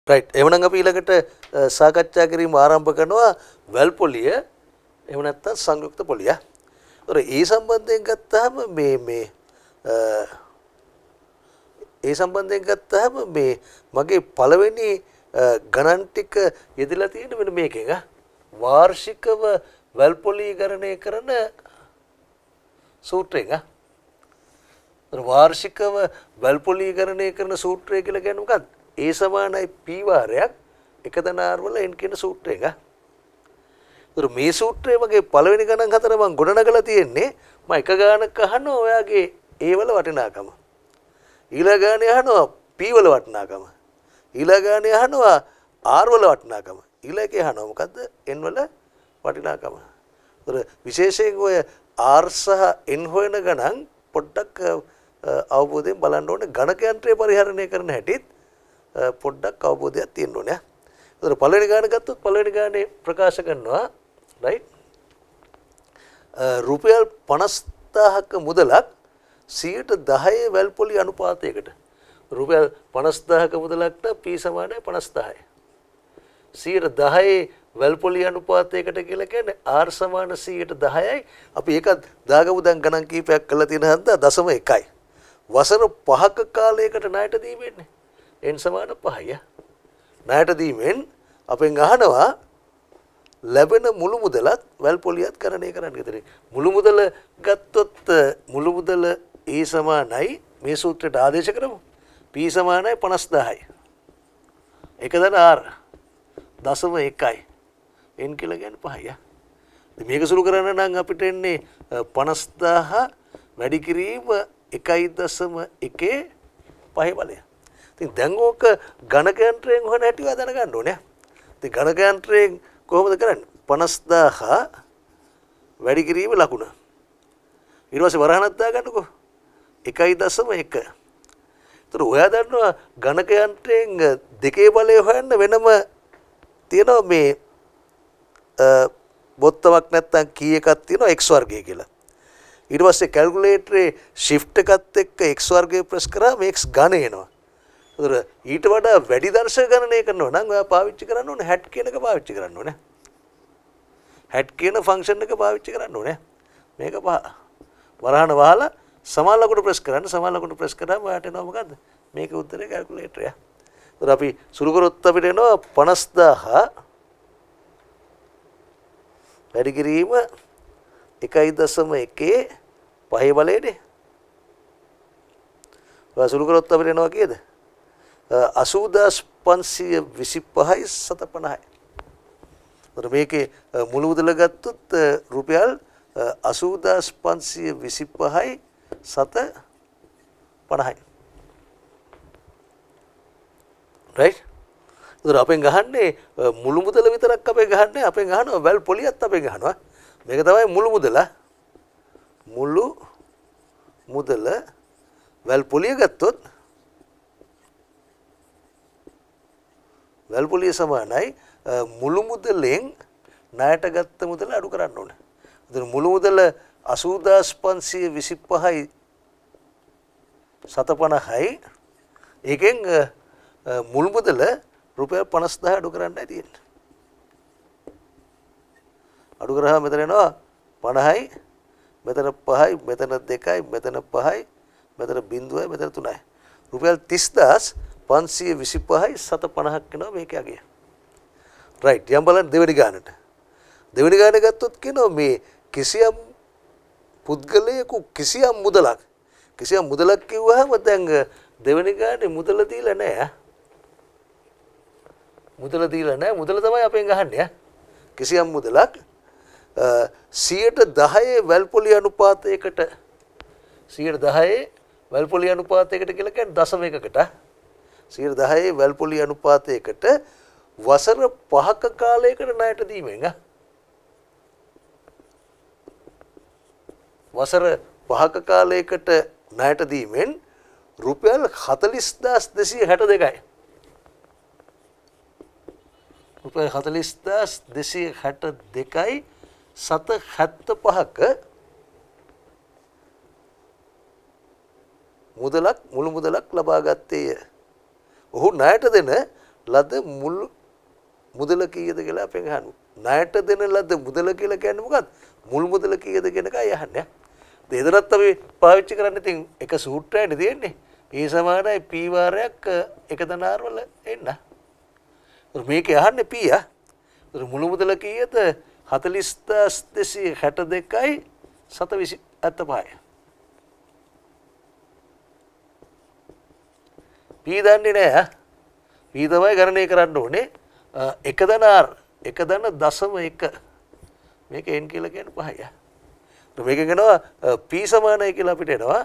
Right. එහෙනම් අපි ඊළඟට සාකච්ඡා කිරීම ආරම්භ කරනවා වැල් පොලිය එහෙම නැත්නම් සංයුක්ත පොලිය. ඒතර ඒ සම්බන්ධයෙන් ගත්තාම මේ මගේ පළවෙනි ගණන් ටික යෙදලා තියෙන මෙන්න මේකෙන් වාර්ෂිකව වැල් පොලීකරණය කරන සූත්‍රයෙන් වාර්ෂිකව වැල් පොලීකරණය කරන සූත්‍රය කියලා කියන්නේ මොකක්ද? ඒ සමානයි p වාරයක් එක දනාර වල n කියන සූත්‍රයක. ඒතර මේ සූත්‍රයේ මගේ පළවෙනි ගණන් හතර මම ගොඩනගලා තියෙන්නේ මම එක ගානක් අහනවා ඔයාගේ a වල වටිනාකම. ඊළඟ ගානේ අහනවා p වල වටිනාකම. ඊළඟ ගානේ අහනවා r වල වටිනාකම. ඊළඟේ අහනවා මොකද්ද n වල වටිනාකම. ඒතර විශේෂයෙන් ඔය r සහ n හොයන ගණන් පොඩ්ඩක් අවබෝධයෙන් බලන්න ඕනේ ගණක යන්ත්‍රය පරිහරණය කරන හැටිත් පොඩ්ඩක් අවබෝධයක් තියෙන්න ඕනේ. ඒතර පළවෙනි ගාන ගත්තොත් පළවෙනි ගානේ ප්‍රකාශ කරනවා රයිට් රුපියල් 50000ක මුදලක් 10% වැල් පොලි අනුපාතයකට රුපියල් 50000ක මුදලක්ට p සමානයි 50000යි 10% වැල් පොලි අනුපාතයකට කියලා කියන්නේ r සමාන 10%යි අපි ඒකත් දාගමු දැන් ගණන් කීපයක් කරලා තියෙන හන්ද 0.1යි වසර 5ක කාලයකට ණයට දීමෙන්නේ n සමාන 5යි ණයට දීමෙන් අපෙන් අහනවා ලැබෙන මුළු මුදලත් වැල් පොලියත් කරණය කරන්න. ඒතර මුළු මුදල ගත්තොත් මුළු මුදල a සමානයි මේ සූත්‍රයට ආදේශ කරමු p සමානයි 50000යි එක දන r 0.1යි n කියලා කියන්නේ 5යි. මේක සුළු කරන්න නම් අපිට එන්නේ 50000 වැඩි කිරීම 1.1 5 බලය. ඉතින් දැන් ඕක ගණක යන්ත්‍රයෙන් හොයන හැටි ඔයා දැනගන්න ඕනේ. ඉතින් ගණක යන්ත්‍රයෙන් කොහොමද කරන්නේ? 50000 වැඩි කිරීම ලකුණ. ඊට පස්සේ වරහණක් දාගන්නකෝ. 1.1. ඒතර ඔයා දන්නවා ගණක යන්ත්‍රයෙන් දෙකේ බලය හොයන්න වෙනම තියෙනවා මේ බොත්තමක් නැත්තම් කී එකක් තියෙනවා x වර්ගය කියලා. ඊට පස්සේ කැල්කියුලේටරේ shift එකත් එක්ක x වර්ගය ප්‍රෙස් කරාම x ඝන එනවා. ඒතර ඊට වඩා වැඩි දර්ශක ගණනය කරනවා නම් ඔයා පාවිච්චි කරන්න ඕනේ hat කියන එක පාවිච්චි කරන්න ඕනේ. hat කියන ෆන්ක්ෂන් එක පාවිච්චි කරන්න ඕනේ. මේක පහ. වරහන වහලා සමාන ලකුණු ප්‍රෙස් කරන්න. සමාන ලකුණු ප්‍රෙස් කරාම ඔයාට එනවා මොකද්ද? මේක උත්තරේ කැල්කියුලේටරය. ඒතර අපි සුළු කරොත් අපිට එනවා 50000 වැඩි කිරීම 1.1 පහේ බලයේදී. ඔයා සුළු කරොත් අපිට එනවා කීයද? 80525යි 750යි. ඒතර මේකේ මුළු මුදල ගත්තොත් රුපියල් 80525යි 750යි. රයිට්? ඒතර අපෙන් ගහන්නේ මුළු මුදල විතරක් අපෙන් ගහන්නේ අපෙන් ගහනවා වැල් පොලියත් අපෙන් ගහනවා. මේක තමයි මුළු මුදල. මුළු මුදල වැල් පොලිය ගත්තොත් වැල් පොලිය සමානයි මුළු මුදලෙන් ණයට ගත්ත මුදල අඩු කරන්න ඕනේ. ඒතර මුළු මුදල 80525යි 750යි ඒකෙන් මුළු මුදල රුපියල් 50000 අඩු කරන්නයි තියෙන්නේ. අඩු කරාම මෙතන එනවා 50යි මෙතන 5යි මෙතන 2යි මෙතන 5යි මෙතන 0යි මෙතන 3යි රුපියල් 30525යි 750ක් වෙනවා මේකේ අගය. රයිට්. යම් බලන්න දෙවෙනි ගානට. දෙවෙනි ගාන ගත්තොත් කියනවා මේ කිසියම් පුද්ගලයෙකු කිසියම් මුදලක් කිව්වහම දැන් දෙවෙනි ගානේ මුදල දීලා නැහැ. මුදල දීලා නැහැ. මුදල තමයි අපෙන් ගහන්නේ. කිසියම් මුදලක් 10% වැල් පොලි අනුපාතයකට 10% වැල් පොලි අනුපාතයකට කියලා කියන්නේ 0.1කට 10% වැල් පොලි අනුපාතයකට වසර 5ක කාලයකට ණයට දීමෙන් වසර 5ක කාලයකට ණයට දීමෙන් රුපියල් 40262යි රුපියල් 40262යි 775ක මුදලක් මුළු මුදලක් ලබා ගත්තේය. ඔහු ණයට දෙන ලද මුල් මුදල කීයද කියලා අපෙන් අහනවා. ණයට දෙන ලද මුදල කියලා කියන්නේ මොකක්ද? මුල් මුදල කීයද කියන එකයි අහන්නේ. දෙදරත් අපි පාවිච්චි කරන්නේ ඉතින් එක සූත්‍රයනේ තියෙන්නේ. ඒ සමානයි p වාරයක් එක දනාර වල එන්න. මේකේ අහන්නේ p ආ. මුළු මුදල කීයද? 40262යි 725යි. p දන්නේ නැහැ. p තමයි ගණනය කරන්න ඕනේ. එක දනාර එක දන දශම එක මේක n කියලා කියන්නේ 5යි. මේක කියනවා p සමානයි කියලා අපිට එනවා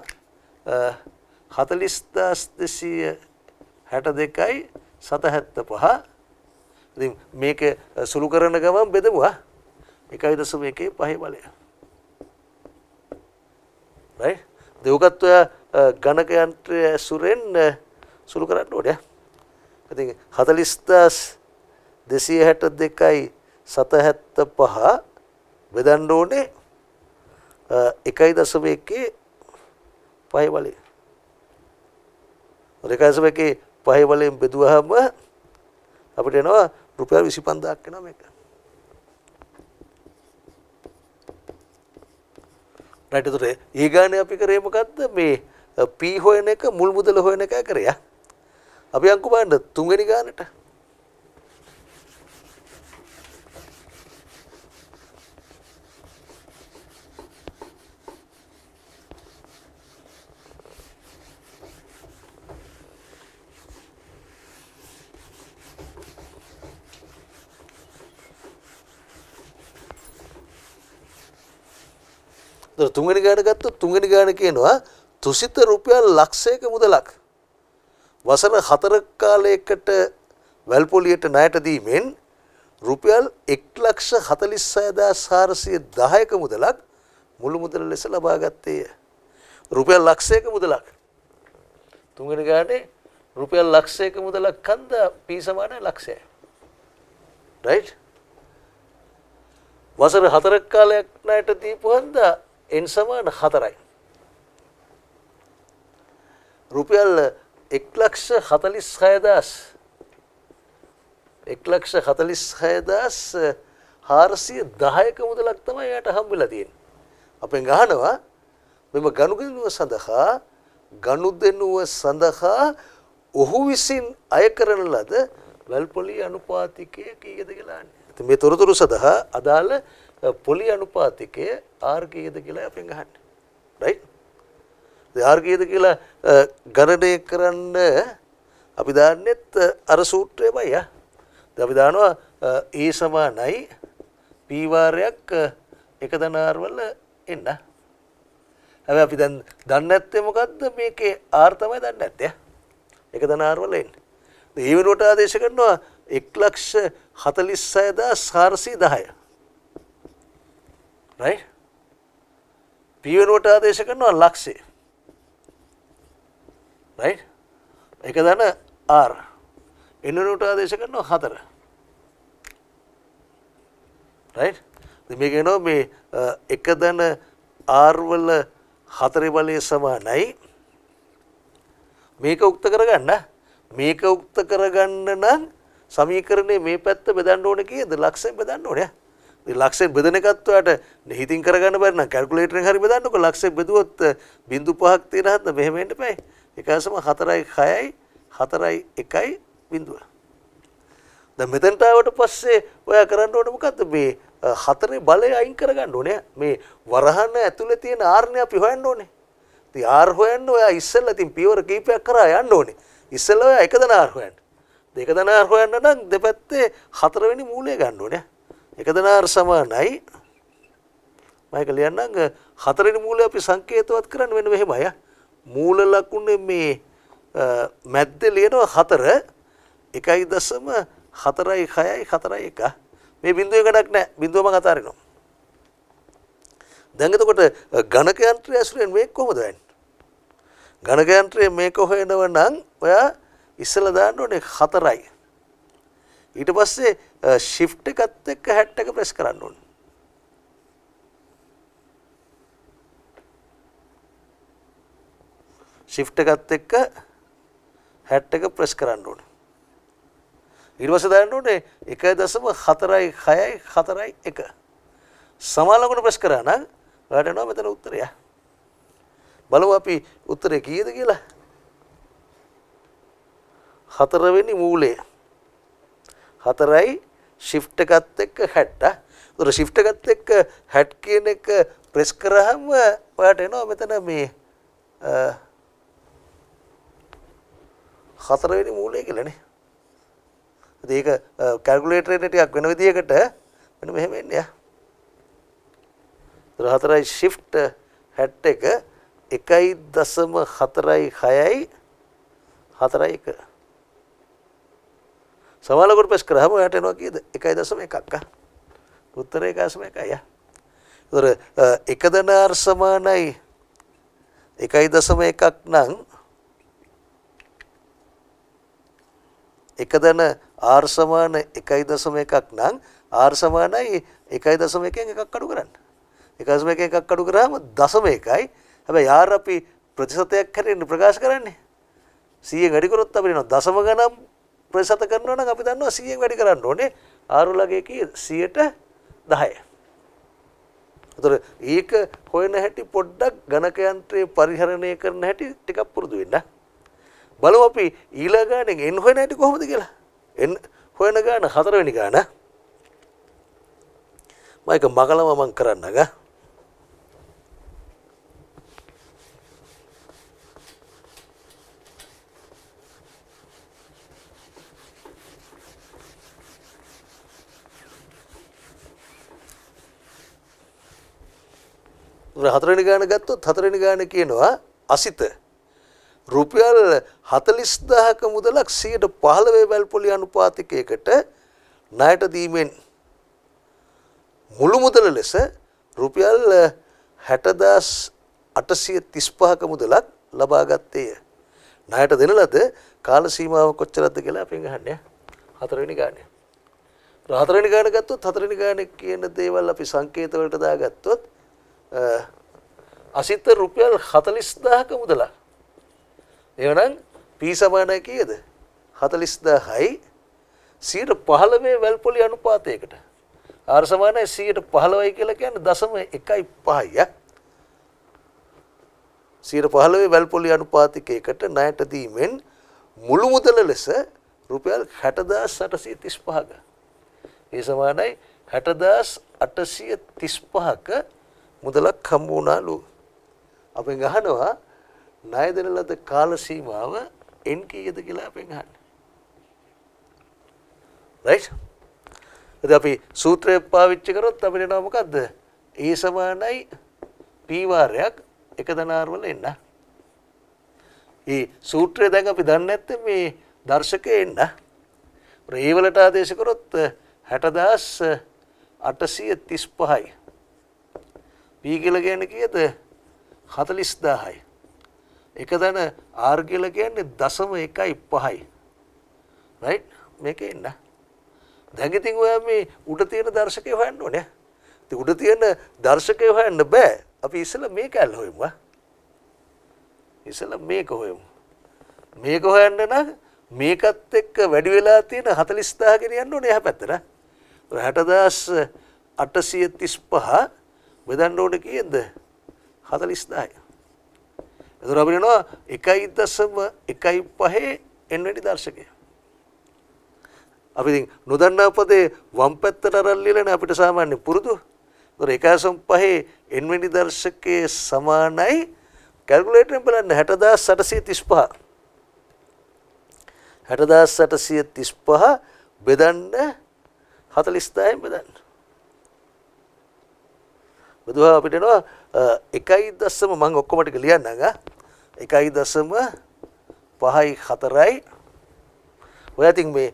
40262යි 775. ඉතින් මේක සුළු කරන ගමන් බෙදමු 1.1 5 බලය. right? දෙවකත් ඔය ගණක යන්ත්‍රය ඇසුරෙන් සුළු කරන්න ඕනේ. ඉතින් 40262යි 775 බෙදන්න ඕනේ 1.1 5 බලය. 1.1 5 බලයෙන් බෙදුවහම අපිට එනවා රුපියල් 25000ක් එනවා මේක. රයිට් ඒතර ඒ ගානේ අපි කරේ මොකද්ද මේ p හොයන එක මුල් මුදල හොයන එක කරේ. අපි අංක බලන්න තුන්වෙනි ගානට. තුන්වෙනි ගාන ගත්තොත් තුන්වෙනි ගාන කියනවා තුසිත රුපියල් ලක්ෂයක මුදලක් වසර 4ක කාලයකට වැල්පොලියට ණයට දීමෙන් රුපියල් 1,46,410ක මුදලක් මුළු මුදල ලෙස ලබා ගත්තේය. රුපියල් ලක්ෂයක මුදලක්. තුන්වෙනි ගානේ රුපියල් ලක්ෂයක මුදලක් කන්ද p සමානයි ලක්ෂයයි. right? වසර 4ක කාලයක් ණයට දීපුවන්ද n සමාන 4යි. රුපියල් 1,46,410ක මුදලක් තමයි යාට හම්බෙලා තියෙන්නේ. අපෙන් අහනවා මෙම ගනුදෙනුව සඳහා ඔහු විසින් අය කරන ලද වැල්පොලි අනුපාතිකය කීයද කියලා අහන්නේ. ඉතින් මේ තොරතුරු සඳහා අදාළ පොලි අනුපාතිකය r කීයද කියලා අපෙන් අහන්නේ. right? r කීයද කියලා ගණනය කරන්න අපි දාන්නෙත් අර සූත්‍රයමයි. දැන් අපි දානවා e සමානයි p වාරයක් එක දනාර වල එන්න. හැබැයි අපි දැන් දන්නේ නැත්තේ මොකද්ද මේකේ r තමයි දන්නේ නැත්තේ. එක දනාර වල එන්න. ඒ වෙනුවට ආදේශ කරනවා 1,46,410. right? p වෙනුවට ආදේශ කරනවා ලක්ෂය. right? එක දන r. n වෙනුවට ආදේශ කරනවා 4. right? ඉතින් මේක එනවා මේ එක දන r වල 4 බලය සමානයි. මේක උක්ත කරගන්න. මේක උක්ත කරගන්න නම් සමීකරණේ මේ පැත්ත බෙදන්න ඕනේ කීයද? ලක්ෂයෙන් බෙදන්න ඕනේ. ඉතින් ලක්ෂයෙන් බෙදන එකත් ඔයාලට හිතින් කරගන්න බැරි නම් කැල්කියුලේටරෙන් හරි බෙදන්නකො. ලක්ෂයෙන් බෙදුවොත් 0.5ක් තියෙන හන්ද මෙහෙම එන්න බෑ. ඒකසම 4යි 6යි 4යි 1යි 0. දැන් මෙතනට ආවට පස්සේ ඔයා කරන්න ඕනේ මොකද්ද? මේ 4 බලය අයින් කරගන්න ඕනේ. මේ වරහන ඇතුලේ තියෙන r නේ අපි හොයන්න ඕනේ. ඉතින් r හොයන්න ඔයා ඉස්සෙල්ලා ඉතින් පියවර කීපයක් කරා යන්න ඕනේ. ඉස්සෙල්ලා ඔයා එක දන r හොයන්න. දෙක දන r හොයන්න නම් දෙපැත්තේ 4 වෙනි මූලය ගන්න ඕනේ. එක දන r සමානයි මම කියන්නම් 4 වෙනි මූලය අපි සංකේතවත් කරන්න වෙන මෙහෙමයි. මූල ලකුණේ මේ මැද්දේ ලියනවා 4 1.4යි 6යි 4යි 1. මේ බිඳුවේ ගණක් නැහැ. බිඳුව මම අතාරිනවා. දැන් එතකොට ගණක යන්ත්‍රය ඇසුරෙන් මේක කොහොමද වෙන්නේ? ගණක යන්ත්‍රයේ මේක හොයනව නම් ඔයා ඉස්සෙල්ලා දාන්න ඕනේ 4යි. ඊට පස්සේ shift එකත් එක්ක hat එක press කරන්න ඕනේ. shift එකත් එක්ක hat එක press කරන්න ඕනේ. ඊට පස්සේ දාන්න ඕනේ 1.4641 සමාලංගුණ ප්‍රෙස් කරා නම් ඔයාලට එනවා මෙතන උත්තරය. බලමු අපි උත්තරේ කීයද කියලා. 4 වෙනි මූලය 4යි shift එකත් එක්ක 60. ඒතර shift එකත් එක්ක 60 කියන එක ප්‍රෙස් කරාම ඔයාලට එනවා මෙතන මේ 4 වෙනි මූලය කියලානේ. ඒක කැල්කියුලේටර් එකේ ටිකක් වෙන විදියකට මෙන්න මෙහෙම එන්නේ. 4යි shift 61 1.46යි 4යි 1 සමාලංගුණ ප්‍රෙස් කරාම ඔයාලට එනවා කීයද 1.1ක්. උත්තරේ 1.1යි. ඒතර 1 ධන r සමානයි 1.1ක් නම් 1 ධන r සමාන 1.1ක් නම් r සමානයි 1.1න් එකක් අඩු කරන්න. 1.1 එකක් අඩු කරාම 0.1යි. හැබැයි r අපි ප්‍රතිශතයක් හැටියට ප්‍රකාශ කරන්නේ. 100න් වැඩි කරොත් අපිට එනවා දශම ගණන් ප්‍රතිශත කරනවා නම් අපි දන්නවා 100න් වැඩි කරන්න ඕනේ. r වලගේ කීයද 110. ඒතර ඒක හොයන හැටි පොඩ්ඩක් ගණක යන්ත්‍රයේ පරිහරණය කරන හැටි ටිකක් පුරුදු වෙන්න. බලමු අපි ඊළඟ ගානෙන් n හොයන හැටි කොහොමද කියලා. n හොයන ගාන 4 වෙනි ගාන. මම මගලම මම කරන්නගා. හතරවෙනි ගාන ගත්තොත් හතරවෙනි ගාන කියනවා අසිත රුපියල් 40000ක මුදලක් 15 වැල්පොලි අනුපාතිකයකට ණයට දීමෙන් මුළු මුදල ලෙස රුපියල් 60835ක මුදලක් ලබා ගත්තේය. ණයට දෙන ලද කාල සීමාව කොච්චරද කියලා අපෙන් අහන්නේ. හතරවෙනි ගානේ. හතරවෙනි ගාන ගත්තොත් හතරවෙනි ගානේ කියන දේවල් අපි සංකේත වලට දාගත්තොත් අසිත රුපියල් 40000ක මුදලක්. එවනම් P සමානයි කීයද? 40000යි 15 වැල්පොලි අනුපාතයකට. R සමානයි 15යි කියලා කියන්නේ 0.15යි. 15 වැල්පොලි අනුපාතිකයකට ණයට දීමෙන් මුළු මුදල ලෙස රුපියල් 60835ක. ඒ සමානයි 60835ක මුදලක් හම්බ වුණාලු. අපෙන් අහනවා ණය දෙන ලද කාල සීමාව n කීයද කියලා අපෙන් අහන්නේ. right? ඉතින් අපි සූත්‍රය පාවිච්චි කරොත් අපිට එනවා මොකද්ද? E සමානයි p වාරයක් 1 ධන r වල එන්න. මේ සූත්‍රය දැන් අපි දන්නේ නැත්නම් මේ දර්ශකේ එන්න. ඒ වලට ආදේශ කරොත් 60835යි. P කියලා කියන්නේ කීයද? 40000යි. 1 ධන r කියලා කියන්නේ 0.15යි. right? මේක එන්න. දැන් ඉතින් ඔයා මේ උඩ තියෙන දර්ශකය හොයන්න ඕනේ. ඉතින් උඩ තියෙන දර්ශකය හොයන්න බෑ. අපි ඉස්සෙල්ලා මේක ඇල්ල හොයමු. ඉස්සෙල්ලා මේක හොයමු. මේක හොයන්න නම් මේකත් එක්ක වැඩි වෙලා තියෙන 40000 ගෙනියන්න ඕනේ එහා පැත්තට. 60835 බෙදන්න ඕනේ කීයද? 40000යි. එතකොට අපිට එනවා 1.15 n වෙනි දර්ශකය. අපි ඉතින් නොදන්නා පදේ වම් පැත්තට අරන් ලියලානේ අපිට සාමාන්‍ය පුරුදු. එතකොට 1.5 n වෙනි දර්ශකයේ සමානයි කැල්කියුලේටරෙන් බලන්න 60835. 60835 බෙදන්න 40000න් බෙදන්න. බෙදුවා අපිට එනවා 1. මම ඔක්කොම ටික ලියන්නම්. 1.54යි. ඔයා ඉතින් මේ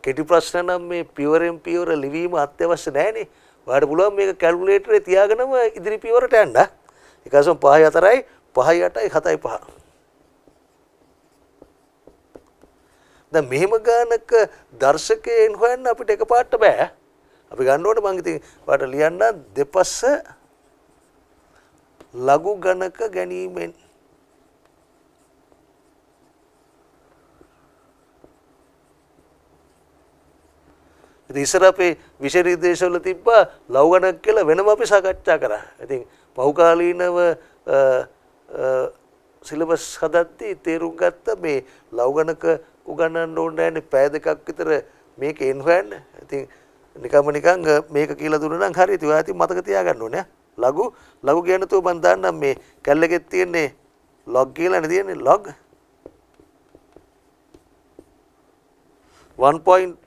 කෙටි ප්‍රශ්න නම් මේ පියවරෙන් පියවර ලිවීම අත්‍යවශ්‍ය නැහැනේ. ඔයාලට පුළුවන් මේක කැල්කියුලේටරේ තියාගෙනම ඉදිරි පියවරට යන්න. 1.54යි 5.8යි 7.5. දැන් මෙහෙම ගානක දර්ශකයෙන් හොයන්න අපිට එකපාරට බෑ. අපි ගන්න ඕනේ මම ඉතින් ඔයාලට ලියන්න දෙපස ලඝු ගණක ගැනීමෙන්. ඉතින් ඉස්සර අපේ විෂය දේශවල තිබ්බා ලව් ගණක් කියලා වෙනම අපි සාකච්ඡා කරා. ඉතින් පෞකාලීනව සිලබස් හදද්දී තේරුම් ගත්ත මේ ලව් ගණක උගන්වන්න ඕනේ නැහැ පැය දෙකක් විතර මේක එන් හොයන්න. ඉතින් නිකන් මේක කියලා දුන්නා නම් හරි. ඉතින් ඔයා ඉතින් මතක තියාගන්න ඕනේ. ලඝු කියන තුව මම දාන්නම් මේ කැල්ලකෙත් තියෙන්නේ log කියලානේ තියෙන්නේ log 1.15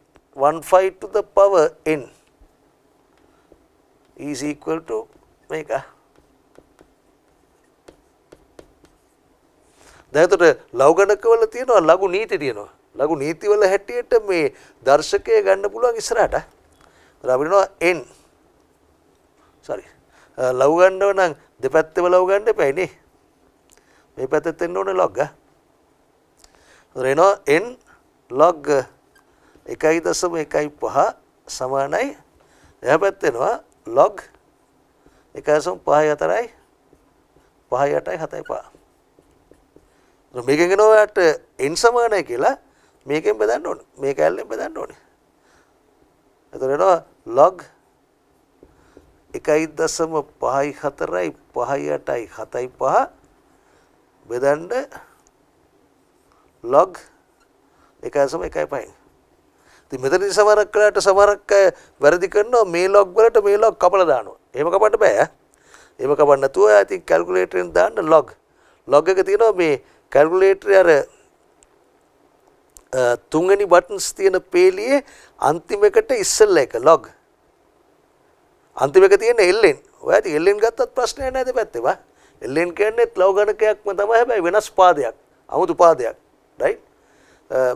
to the power n is equal to මේක. දැන් එතකොට ලව් ගණකවල තියෙනවා ලඝු නීති තියෙනවා. ලඝු නීති වල හැටියට මේ දර්ශකය ගන්න පුළුවන් ඉස්සරහට. අපිට n sorry ලව් ගන්නව නම් දෙපැත්තේම ලව් ගන්න එපා නේ. මේ පැත්තෙත් එන්න ඕනේ log. එනවා n log 1.15 සමානයි එහා පැත්තේ එනවා log 1.54යි 5.8යි 7.5. මේකෙන් එනවාට n සමානයි කියලා මේකෙන් බෙදන්න ඕනේ. මේ කැලෙන් බෙදන්න ඕනේ. එතකොට එනවා log 1.54යි 5.8යි 7.5 බෙදන්න log 1.15. ඉතින් මෙතනදී සමහරක් කලට සමහරක් අය වැරදි කරනවා මේ log වලට මේ log කපලා දානවා. එහෙම කපන්න බෑ. එහෙම කපන්න නැතුව ඉතින් කැල්කියුලේටරෙන් දාන්න log. log එක තියෙනවා මේ කැල්කියුලේටරේ අර තුන්වෙනි බටන්ස් තියෙන පේලියේ අන්තිම එකට ඉස්සෙල්ලා එක log. අන්තිම එක තියෙන ln. ඔයා ඉතින් ln ගත්තත් ප්‍රශ්නයක් නැහැ දෙපැත්තේ වා. ln කියන්නේ ලව් ගණකයක්ම තමයි හැබැයි වෙනස් පාදයක්. 아무තු පාදයක්. right?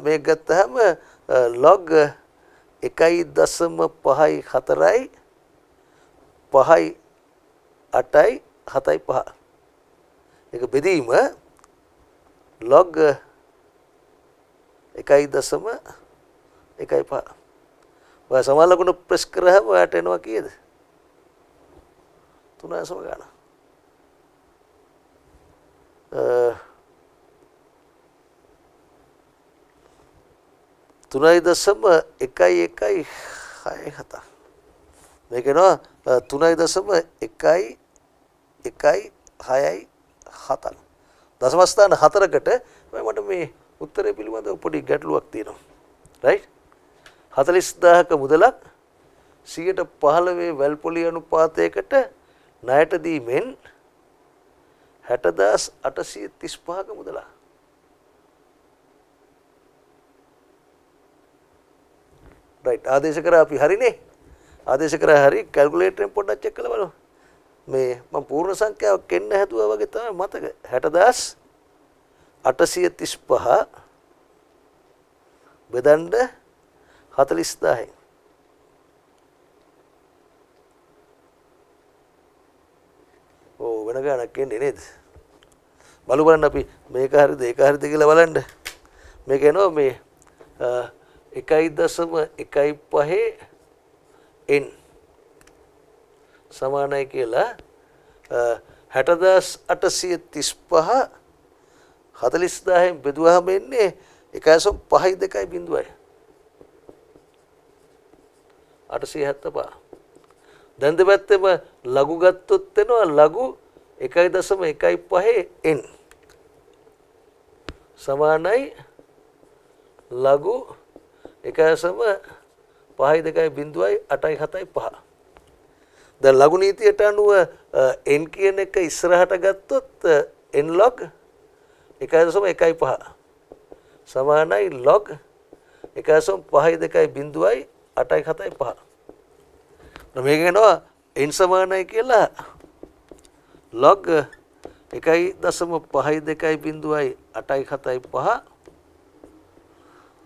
මේක ගත්තාම log 1.54යි 5.8යි 7.5. ඒක බෙදීම log 1.15. ඔය සමාන ලකුණ ප්‍රෙස් කරාම ඔයාට එනවා කීයද? 3.9 ගන්න. 3.1167 මේක එනවා 3.1167 දශම ස්ථාන 4කට මට මේ උත්තරය පිළිබඳව පොඩි ගැටලුවක් තියෙනවා. right 40000ක මුදලක් 115 වැල්පොලි අනුපාතයකට ණයට දීමෙන් 60835ක මුදලක්. right ආදේශ කරා අපි හරිනේ. ආදේශ කරා හරි කැල්කියුලේටරෙන් පොඩ්ඩක් චෙක් කරලා බලමු. මේ මම පූර්ණ සංඛ්‍යාවක් එන්න හැදුවා වගේ තමයි මතක. 60835 බෙදන්න 40000යි. වෙන ගානක් එන්නේ නේද? බලු බලන්න අපි මේක හරිද ඒක හරිද කියලා බලන්න. මේක එනවා මේ 1.15 n සමානයි කියලා 60835 40000න් බෙදුවාම එන්නේ 1.52.0යි 875. දැන් දෙපැත්තෙම ලඝු ගත්තොත් එනවා ලඝු 1.15 n සමානයි ලඝු 1.52.875. දැන් ලඝු නීතියට අනුව n කියන එක ඉස්සරහට ගත්තොත් n log 1.15 සමානයි log 1.52.875. මේක එනවා n සමානයි කියලා log 1.52.875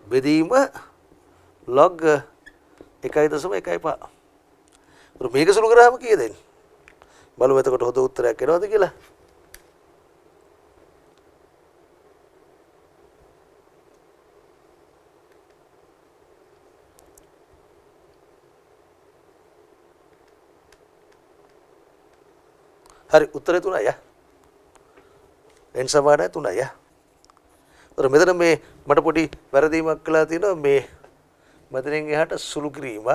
බෙදීම log 1.15. මේක සුළු කරාම කීයද එන්නේ? බලමු එතකොට හොඳ උත්තරයක් එනවද කියලා. හරි උත්තරේ 3යි යා. n සමානයි 3යි යා. මෙතන මේ මට පොඩි වැරදීමක් කළා තියෙනවා මෙතනින් එහාට සුළු කිරීම.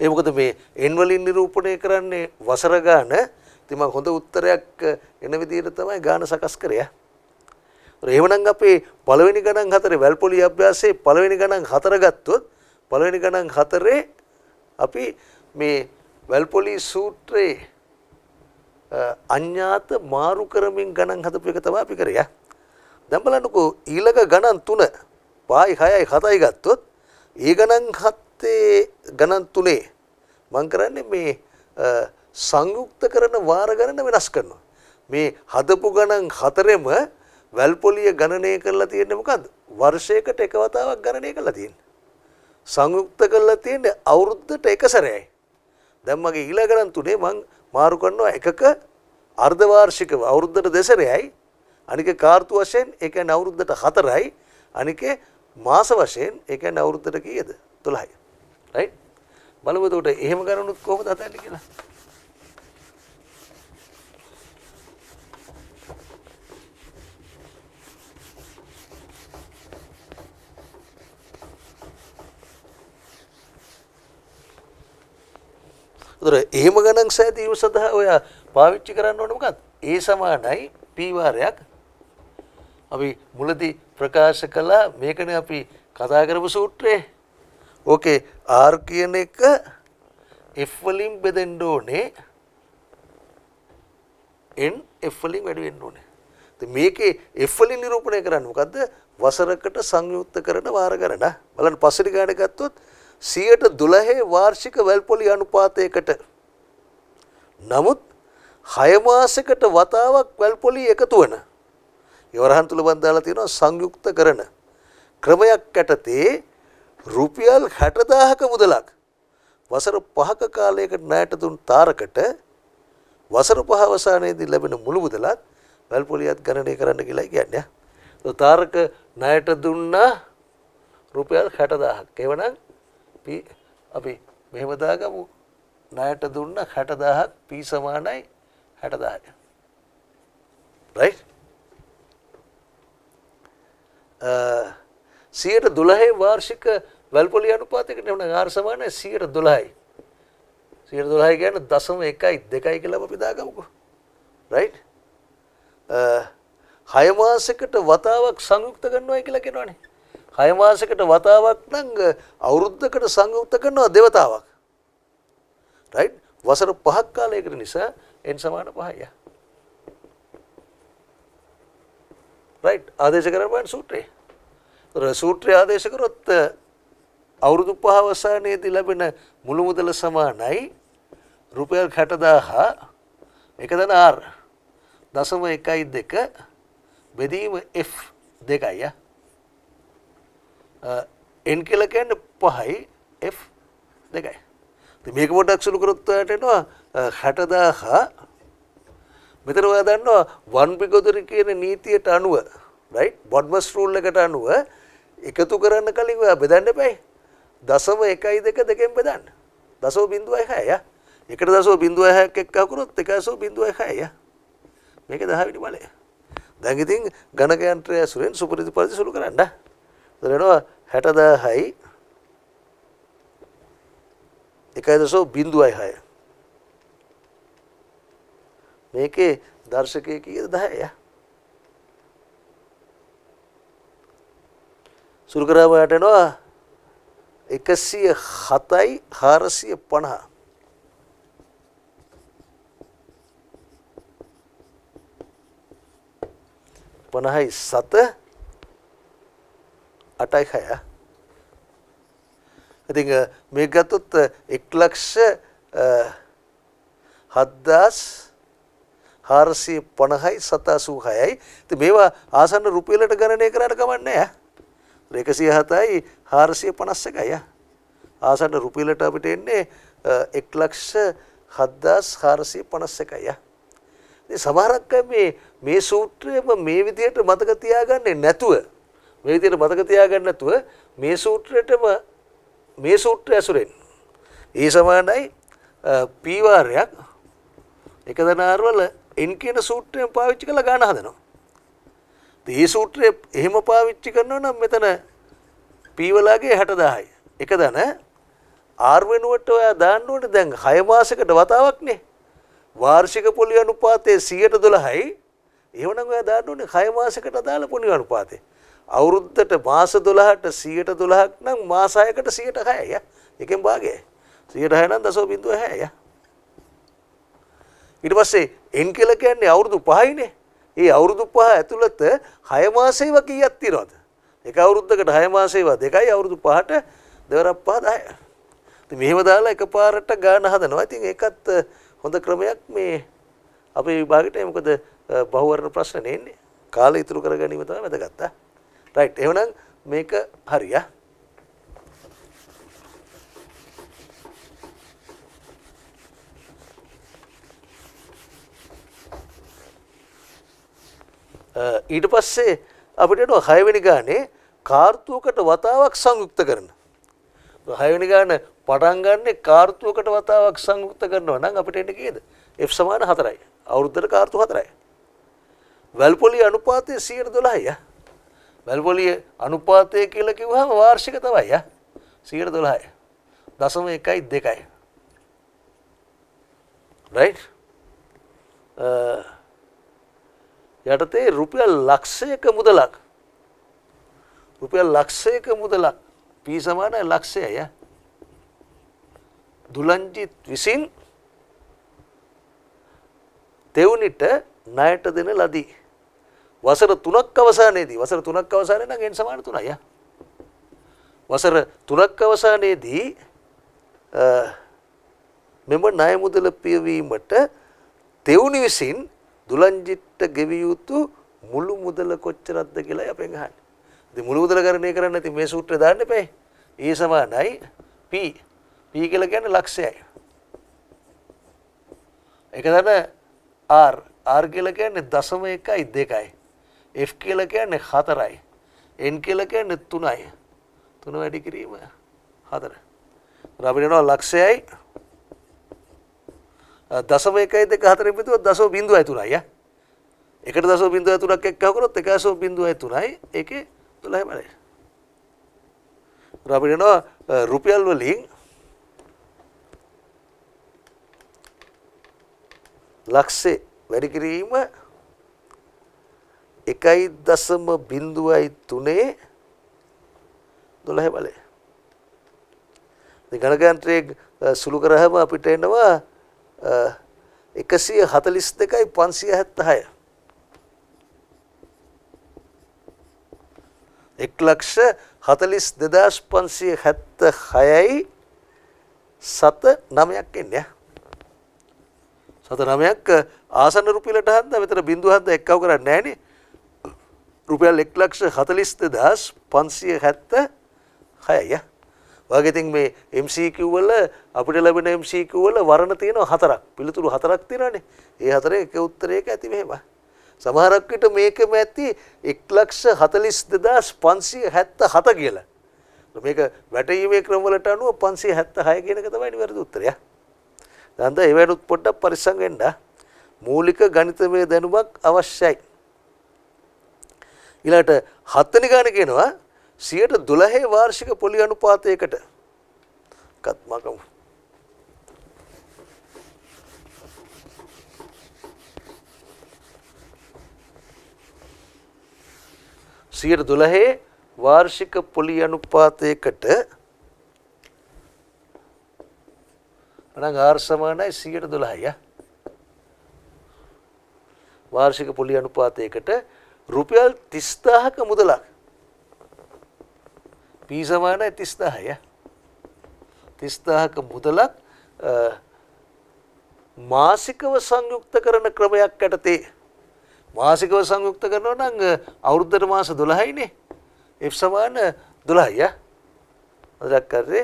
ඒ මොකද මේ n වලින් නිරූපණය කරන්නේ වසර ගාන. ඉතින් මම හොඳ උත්තරයක් එන විදිහට තමයි ගාන සකස් කරේ. එහෙමනම් අපේ පළවෙනි ගණන් 4 වැල්පොලි අභ්‍යාසයේ පළවෙනි ගණන් 4 ගත්තොත් පළවෙනි ගණන් 4 අපි මේ වැල්පොලි සූත්‍රයේ අඤ්ඤාත මාරු කරමින් ගණන් හදපු එක තමයි අපි කරේ. දැන් බලන්නකෝ ඊළඟ ගණන් 3 5යි 6යි 7යි ගත්තොත් ඒ ගණන් 7 ගණන් 3 මම කරන්නේ මේ සංයුක්ත කරන වාර ගණන වෙනස් කරනවා. මේ හදපු ගණන් 4ෙම වැල්පොලිය ගණනය කරලා තියෙන්නේ මොකද්ද? වර්ෂයකට එක වතාවක් ගණනය කරලා තියෙන්නේ. සංයුක්ත කරලා තියෙන්නේ අවුරුද්දට එක සැරේයි. දැන් මගේ ඊළඟ ගණන් 3 මම මාරු කරනවා එකක අර්ධ වාර්ෂිකව අවුරුද්දට දෙසරයයි. අනික කාර්තු වශයෙන් ඒ කියන්නේ අවුරුද්දට 4යි. අනිකේ මාස වශයෙන් ඒ කියන්නේ අවුරුද්දට කීයද? 12යි. රයිට්? බලමු එතකොට එහෙම ගණනුත් කොහොමද හදන්නේ කියලා. එහෙම ගණන් සෑදීම සඳහා ඔය පාවිච්චි කරන්න ඕනේ මොකක්ද? A සමානයි P වාරයක්. අපි මුලදී ප්‍රකාශ කළා මේකනේ අපි කතා කරපු සූත්‍රය. ඕකේ R කියන එක F වලින් බෙදෙන්න ඕනේ. N F වලින් වැඩි වෙන්න ඕනේ. ඉතින් මේකේ F වලින් නිරූපණය කරන්නේ මොකද්ද? වසරකට සංයුක්ත කරන වාර ගණන. බලන්න පස්වෙනි ගානේ ගත්තොත් 112 වාර්ෂික වැල්පොලි අනුපාතයකට නමුත් 6 මාසයකට වතාවක් වැල්පොලි එකතු වෙන ඉවරහන් තුල බන් දාලා තියෙනවා සංයුක්ත කරන ක්‍රමයක් යටතේ රුපියල් 60000ක මුදලක් වසර 5ක කාලයකට ණයට දුන් තාරකට වසර 5 අවසානයේදී ලැබෙන මුළු මුදලත් වැල්පොලියත් ගණනය කරන්න කියලා කියන්නේ. තාරක ණයට දුන්නා රුපියල් 60000ක්. එවනම් අපි මෙහෙම දාගමු ණයට දුන්න 60000ක් P සමානයි 60000යි. රයිට්? 112 වාර්ෂික වැල්පොලි අනුපාතයකට එවනම් R සමානයි 112යි. 112 කියන්නේ 0.1 කියලා අපි දාගමුකෝ. රයිට්? 6 මාසයකට වතාවක් සංයුක්ත කරනවා කියලා කියනවනේ. 6 මාසයකට වතාවක් නම් අවුරුද්දකට සංයුක්ත කරනවා දෙවතාවක්. රයිට්? වසර 5ක් කාලයකට නිසා n සමාන 5යි. රයිට්? ආදේශ කරපුවාන් සූත්‍රය. සූත්‍රය ආදේශ කරොත් අවුරුදු 5 අවසානයේදී ලැබෙන මුළු මුදල සමානයි රුපියල් 60000 එක දන R 0.12 බෙදීම F 2යි. n කියලා කියන්නේ 5යි F 2යි. ඉතින් මේක පොඩ්ඩක් සුළු කරොත් ඔයාලට එනවා 60000 මෙතන ඔයා දන්නවා වන් බිගොදරි කියන නීතියට අනුව රයිට් බොඩ්මස් රූල් එකට අනුව එකතු කරන්න කලින් ඔයා බෙදන්න එපායි. 0.12 දෙකෙන් බෙදන්න. 0.06 එකට 0.06ක් එක්ක අකුරොත් 1.06 මේක 10 වෙනි බලය. දැන් ඉතින් ගණක යන්ත්‍රය ඇසුරෙන් සුපරිදි පරිදි සුළු කරන්න. එතනවා 60000යි 1.06 මේකේ දර්ශකයේ කීයද 10යි. සුළු කරාම යට එනවා 107යි 450. 50යි 7 8යි 6. ඉතින් මේක ගත්තොත් 1,07,450යි 786යි. ඉතින් මේවා ආසන්න රුපියලට ගණනය කරාට කමන්නේ නැහැ. 107යි 451යි. ආසන්න රුපියලට අපිට එන්නේ 1,07,451යි. ඉතින් සමහරක් අය මේ සූත්‍රයම මේ විදිහට මතක තියාගන්නේ නැතුව මේ සූත්‍රයටම මේ සූත්‍රය ඇසුරෙන් E සමානයි P වාරයක් එක දන R වල එන් කියන සූත්‍රයෙන් පාවිච්චි කරලා ගාන හදනවා. මේ සූත්‍රය එහෙම පාවිච්චි කරනවා නම් මෙතන P වලගේ 60000යි. එක දන R වෙනුවට ඔයා දාන්න ඕනේ දැන් 6 මාසයකට වතාවක්නේ. වාර්ෂික පොලි අනුපාතය 112යි. එහෙමනම් ඔයා දාන්න ඕනේ 6 මාසයකට අදාළ පොලි අනුපාතය. අවුරුද්දට මාස 12ට 112ක් නම් මාස 6කට 106යි. එකෙන් භාගයයි. 106 නම් 0.6යි. ඊට පස්සේ n කියලා කියන්නේ අවුරුදු 5යිනේ. ඒ අවුරුදු 5 ඇතුළත 6 මාසෙව කීයක් තියනවද? එක අවුරුද්දකට 6 මාසෙව 2යි අවුරුදු 5ට දෙවරක් 5 10යි. ඉතින් මෙහෙම දාලා එකපාරට ගාන හදනවා. ඉතින් ඒකත් හොඳ ක්‍රමයක් මේ අපේ විභාගෙට. මොකද බහුවර්ණ ප්‍රශ්න නෙන්නේ. කාලය ඉතුරු කර ගැනීම තමයි වැදගත්. රයිට්. එහෙනම් මේක හරිය. ඊට පස්සේ අපිට එනවා 6 වෙනි ගානේ කාර්තුවකට වතාවක් සංයුක්ත කරන. 6 වෙනි ගාන පටන් ගන්නෙ කාර්තුවකට වතාවක් සංයුක්ත කරනවා නම් අපිට එන්නේ කීයද? F සමාන 4යි. අවුරුද්දට කාර්තුව 4යි. වැල්පොලි අනුපාතය 112යි. වැල්පොලි අනුපාතය කියලා කිව්වහම වාර්ෂික තමයි. 112යි. 0.1යි 2යි. රයිට්? යටතේ රුපියල් ලක්ෂයක මුදලක්. රුපියල් ලක්ෂයක මුදලක් P සමානයි ලක්ෂයයි. දුලංජිත් විසින් තෙවුනිට ණයට දෙන ලදී. වසර 3ක් අවසානයේදී වසර 3ක් අවසානයේ නම් n සමාන 3යි. වසර 3ක් අවසානයේදී මෙම ණය මුදල පියවීමට තෙවුනි විසින් දුලංජිත්ට ගෙවිය යුතු මුළු මුදල කොච්චරක්ද කියලා අපෙන් අහන්නේ. ඉතින් මුළු මුදල ගණනය කරන්න ඉතින් මේ සූත්‍රය දාන්න එපා. E සමානයි P. P කියලා කියන්නේ ලක්ෂයයි. ඒක තමයි R. R කියලා කියන්නේ 0.1යි 2යි. F කියලා කියන්නේ 4යි. N කියලා කියන්නේ 3යි. 3 වැඩි කිරීම 4. අපිට එනවා ලක්ෂයයි 0.1යි 2 4 බෙදුවොත් 0.03යි. එකට 0.03ක් එක්ක කරොත් 1.03යි. ඒකේ 12 බලයි. අපිට එනවා රුපියල් වලින් ලක්ෂේ වැඩි කිරීම 1.03 12 බලය. ඉතින් ගණකයන්ත්‍රයේ සුළු කරාම අපිට එනවා 142යි 576. 1,42,576යි 7.9ක් එන්නේ. 7.9ක් ආසන්න රුපියලට හන්ද මෙතන බිඳුව හන්ද එක්කව කරන්නේ නැහනේ. රුපියල් 1,42,576යි. වගේ ඉතින් මේ MCQ වල අපිට ලැබෙන MCQ වල වර්ණ තියෙනවා 4ක්. පිළිතුරු 4ක් තියෙනවානේ. ඒ 4 එක උත්තරයක ඇති මෙහෙම. සමහරක් විට මේකම ඇති 1,42,577 කියලා. මේක වැටීමේ ක්‍රම වලට අනුව 576 කියන එක තමයි නිවැරදි උත්තරය. දැන් ඒ වෙනුත් පොඩ්ඩක් පරිස්සම් වෙන්න. මූලික ගණිතමය දැනුමක් අවශ්‍යයි. ඊළඟට 7 වෙනි ගාන කියනවා 112 වාර්ෂික පොලි අනුපාතයකට කත්මකමු. සියයට 12 වාර්ෂික පොලි අනුපාතයකට අනං R සමානයි 112යි. වාර්ෂික පොලි අනුපාතයකට රුපියල් 30000ක මුදලක් P සමානයි 30000යි. 30000ක මුදලක් මාසිකව සංයුක්ත කරන ක්‍රමයක් යටතේ මාසිකව සංයුක්ත කරනවා නම් අවුරුද්දට මාස 12යිනේ. F සමාන 12යි. අදක් කරේ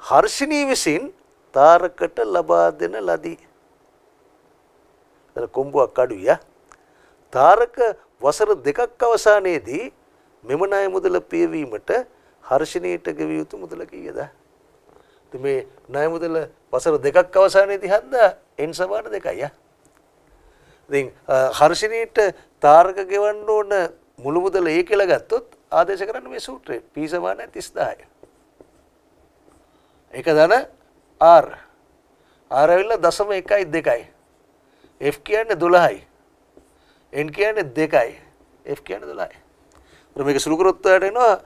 හර්ෂිනී විසින් තාරකට ලබා දෙන ලදී. එතන කොම්බුවක් අඩුයි. තාරක වසර 2ක් අවසානයේදී මෙම ණය මුදල පියවීමට හර්ෂිනීට ගෙවිය යුතු මුදල කීයද? ඉතින් මේ ණය මුදල වසර 2ක් අවසානයේදී හන්ද n සමාන 2යි. ඉතින් හර්ෂිනීට තාරක ගෙවන්න ඕන මුළු මුදල ඒ කියලා ගත්තොත් ආදේශ කරන්න මේ සූත්‍රය p සමාන 30000යි. එක ධන r r ඇවිල්ලා 0.12යි. f කියන්නේ 12යි. n කියන්නේ 2යි. f කියන්නේ 12යි. මේක සුළු කරොත් ඔයාලට එනවා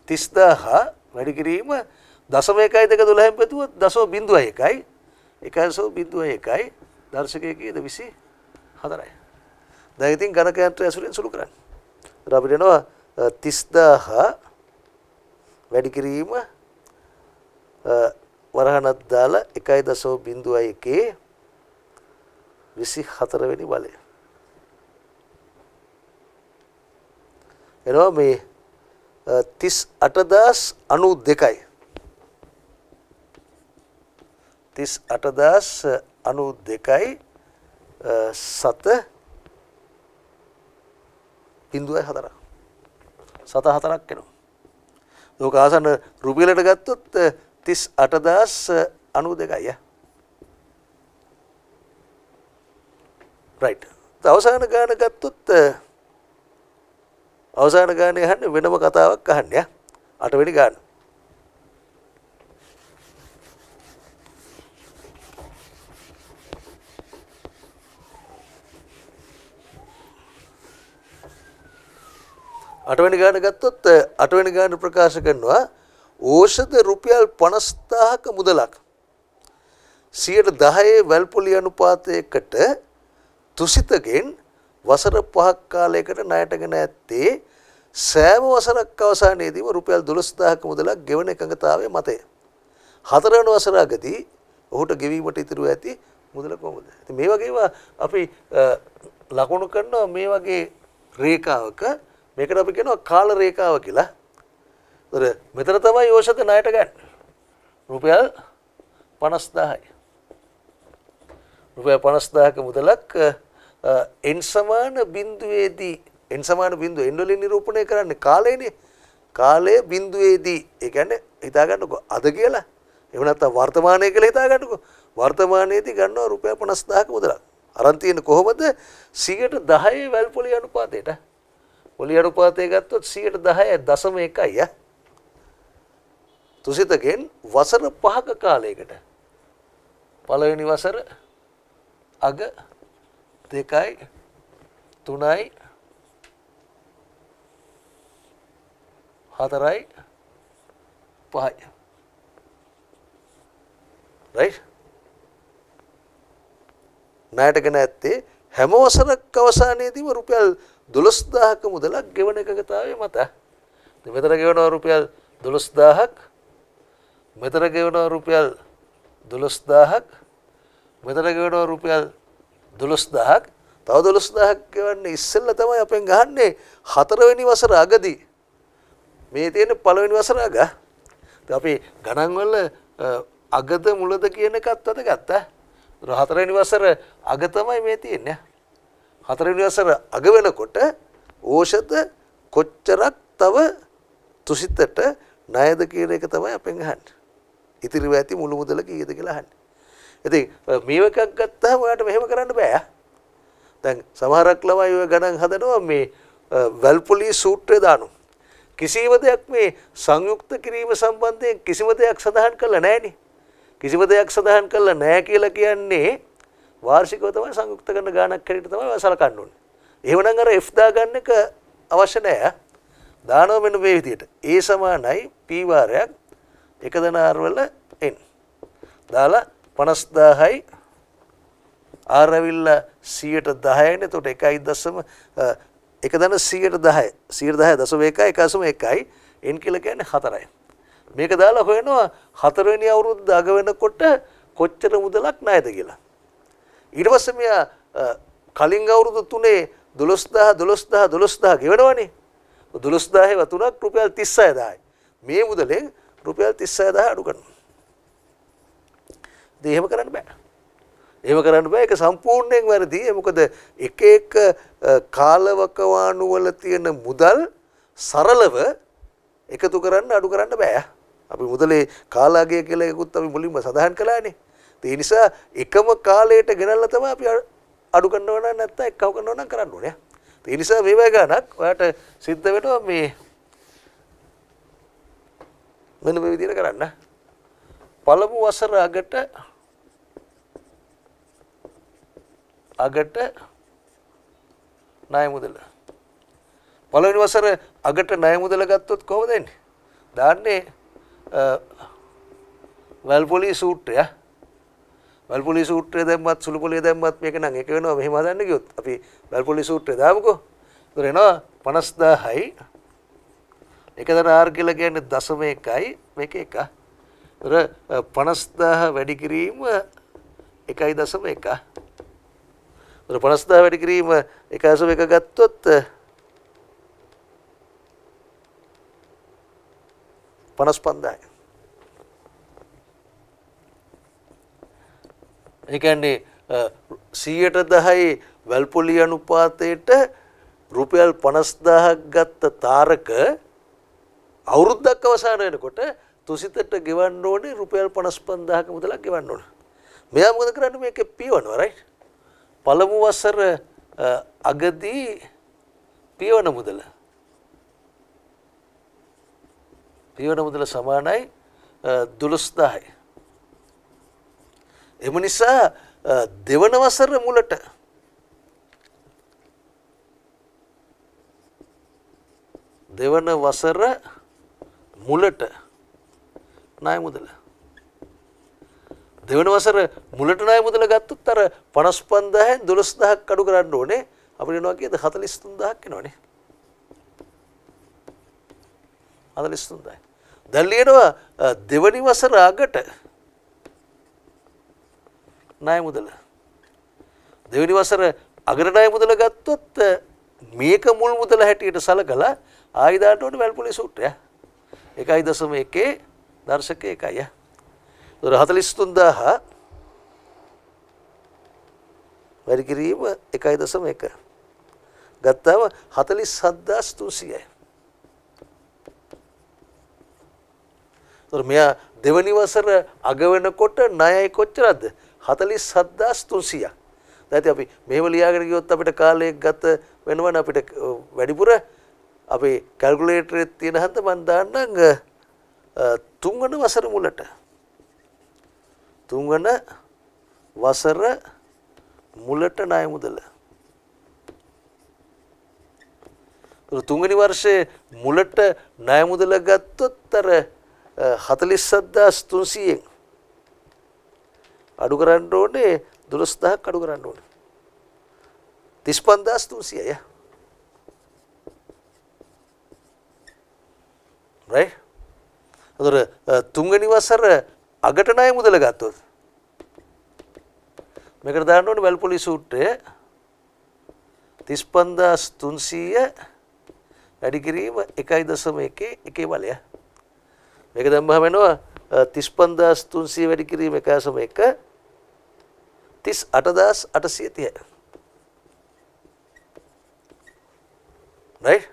30000 වැඩි කිරීම 0.1 2 12න් බෙදුවොත් 0.1යි 1.01යි දර්ශකයේ කීයද 24යි. දැන් ඉතින් ගණකයන්ත්‍රය ඇසුරෙන් සුළු කරන්න. ඒත් අපිට එනවා 30000 වැඩි කිරීම වරහණක් දාලා 1.01 24 වෙනි බලය. එනවා මේ 38092යි 38092යි 7 බිඳුවයි 4ක් 7-4ක් එනවා. ලෝක ආසන්න රුපියලට ගත්තොත් 38092යි. රයිට්. අවසාන ගාන ගත්තොත් අවසාන ගානේ අහන්නේ වෙනම කතාවක් අහන්නේ. 8 වෙනි ගාන. අටවෙනි ගාන ගත්තොත් අටවෙනි ගාන ප්‍රකාශ කරනවා ඖෂධ රුපියල් 50000ක මුදලක් 10% වැල්පොලි අනුපාතයකට තුසිතගෙන් වසර 5ක් කාලයකට ණයටගෙන ඇත්තේ සෑම වසරක් අවසානයේදීම රුපියල් 12000ක මුදලක් ගෙවන එකඟතාවය මතය. 4 වන වසරකදී ඔහුට ගෙවීමට ඉතුරු ඇති මුදල කොහොමද? ඉතින් මේ වගේම අපි ලකුණු කරනවා මේ වගේ රේඛාවක මේකට අපි කියනවා කාල රේඛාව කියලා. ඒතර මෙතන තමයි ඖෂධ ණයට ගන්න. රුපියල් 50000යි. රුපියල් 50000ක මුදලක් n සමාන බිඳුවේදී n සමාන බිඳුව n වලින් නිරූපණය කරන්නේ කාලයනේ. කාලය බිඳුවේදී ඒ කියන්නේ හිතා ගන්නකො අද කියලා. එහෙම නැත්නම් වර්තමානයේ කියලා හිතා ගන්නකො. වර්තමානයේදී ගන්නවා රුපියල් 50000ක මුදලක්. අරන් තියෙන්නේ කොහොමද? 10% වැල්පොලි අනුපාතයට. පොලි අනුපාතය ගත්තොත් 10.1යි. තුසිතගෙන් වසර 5ක කාලයකට පළවෙනි වසර අග 2යි 3යි 4යි 5යි. රයිට්. ණයටගෙන ඇත්තේ හැම වසරක් අවසානයේදීම රුපියල් 12000ක මුදලක් ගෙවන එකකතාවය මත. මෙතන ගෙවනවා රුපියල් 12000ක්. මෙතන ගෙවනවා රුපියල් 12000ක්. මෙතන ගෙවනවා රුපියල් 12000ක්. තව 12000ක් ගෙවන්නේ ඉස්සෙල්ලා තමයි අපෙන් ගහන්නේ 4 වෙනි වසර අගදී. මේ තියෙන පළවෙනි වසර අග. ඉතින් අපි ගණන් වල අගද මුලද කියන එකත් අත ගත්තා. 4 වෙනි වසර අග තමයි මේ තියෙන්නේ. 4 වෙනි වසර අග වෙනකොට ඖෂධ කොච්චරක් තව තුසිතට ණයද කියන එක තමයි අපෙන් අහන්නේ. ඉතිරිව ඇති මුළු මුදල කීයද කියලා අහන්නේ. ඉතින් මේව එකක් ගත්තාම ඔයාලට මෙහෙම කරන්න බෑ. දැන් සමහරක් ළමයි ඔය ගණන් හදනවා මේ වැල්පොලි සූත්‍රය දානවා. කිසිම දෙයක් මේ සංයුක්ත කිරීම සම්බන්ධයෙන් කිසිම දෙයක් සඳහන් කරලා නැහැනේ. කිසිම දෙයක් සඳහන් කරලා නැහැ කියලා කියන්නේ වාර්ෂිකව තමයි සංයුක්ත කරන ගාණක් හැටියට තමයි සලකන්න ඕනේ. එහෙමනම් අර f දා ගන්න එක අවශ්‍ය නැහැ. දානවා මෙන්න මේ විදිහට. a සමානයි p වාරයක් 1 ධන r වල n. දාලා 50000යි r ඇවිල්ලා 110යිනේ. එතකොට 1.1 ධන 110. 110.1යි 1.1යි n කියලා කියන්නේ 4යි. මේක දාලා හොයනවා 4 වෙනි අවුරුද්ද අග වෙනකොට කොච්චර මුදලක් ණයද කියලා. ඊට පස්සේ මෙයා කලින් අවුරුදු 3 12000 ගෙවනවනේ. 12000 තුනක් රුපියල් 36000යි. මේ මුදලෙන් රුපියල් 36000 අඩු කරනවා. ඉතින් එහෙම කරන්න බෑ. එහෙම කරන්න බෑ. ඒක සම්පූර්ණයෙන් වැරදි. මොකද එක එක කාලවකවානු වල තියෙන මුදල් සරලව එකතු කරන්න අඩු කරන්න බෑ. අපි මුදලේ කාලාගය කියලා එකකුත් අපි මුලින්ම සඳහන් කළානේ. ඒ නිසා එකම කාලයට ගෙනල්ලා තමයි අපි අඩු කරනවා නම් නැත්නම් එක්කව කරනවා නම් කරන්න ඕනේ. ඒ නිසා මේ වගේ ගණක් ඔයාලට සිද්ධ වෙනවා මේ මෙන්න මේ විදිහට කරන්න. පළමු වසර අගට ණය මුදල. පළවෙනි වසර අගට ණය මුදල ගත්තොත් කොහොමද එන්නේ? දාන්නේ වැල්පොලි සූත්‍රය. වැල්පොලි සූත්‍රය දැම්මත් සුළු පොලිය දැම්මත් මේක නම් එක වෙනවා. මෙහෙම හදන්න ගියොත් අපි වැල්පොලි සූත්‍රය දාමුකෝ. ඒතර එනවා 50000යි. එකදර R කියලා කියන්නේ දශම එකයි මේක එක. ඒතර 50000 වැඩි කිරීම 1.1. ඒතර 50000 වැඩි කිරීම 1.1 ගත්තොත් 55000යි. ඒ කියන්නේ 110යි වැල්පොලි අනුපාතයට රුපියල් 50000ක් ගත්ත තාරක අවුරුද්දක් අවසාන වෙනකොට තුසිතට ගෙවන්න ඕනේ රුපියල් 55000ක මුදලක් ගෙවන්න ඕනේ. මෙයා මොකද කරන්නේ මේකේ පියවනවා රයිට්. පළමු වසර අගදී පියවන මුදල. පියවන මුදල සමානයි 12000යි. එම නිසා දෙවන වසර මුලට ණය මුදල. දෙවන වසර මුලට ණය මුදල ගත්තොත් අර 55000න් 12000ක් අඩු කරන්න ඕනේ. අපිට එනවා කීයද 43000ක් එනවනේ. 43000යි. දැන් ලියනවා දෙවනි වසර අගට ණය මුදල. දෙවනි වසර අගට ණය මුදල ගත්තොත් මේක මුල් මුදල හැටියට සලකලා ආයි දාන්න ඕනේ වැල්පොලි සූත්‍රය. 1.1 දර්ශක 1යි. ඒතර 43000 වැඩි කිරීම 1.1 ගත්තාම 47300යි. ඒතර මෙයා දෙවනි වසර අග වෙනකොට ණයයි කොච්චරද? 47300ක්. දැන් අපි මේව ලියාගෙන ගියොත් අපිට කාලයක් ගත වෙනවනේ අපිට වැඩිපුර අපේ කැල්කියුලේටරේ තියෙන හන්ද මම දාන්නම් තුන්වන වසර මුලට. තුන්වන වසර මුලට ණය මුදල. තුන්වෙනි වර්ෂයේ මුලට ණය මුදල ගත්තොත් අර 47300න් අඩු කරන්න ඕනේ 12000ක් අඩු කරන්න ඕනේ. 35300යි. right? අතර තුන්වෙනි වසර අගට ණය මුදල ගත්තොත් මේකට දාන්න ඕනේ වැල්පොලි සූත්‍රය 35300 වැඩි කිරීම 1.1 එකේ බලය. මේක දැම්මම වෙනවා 35300 වැඩි කිරීම 1.1 38830. right?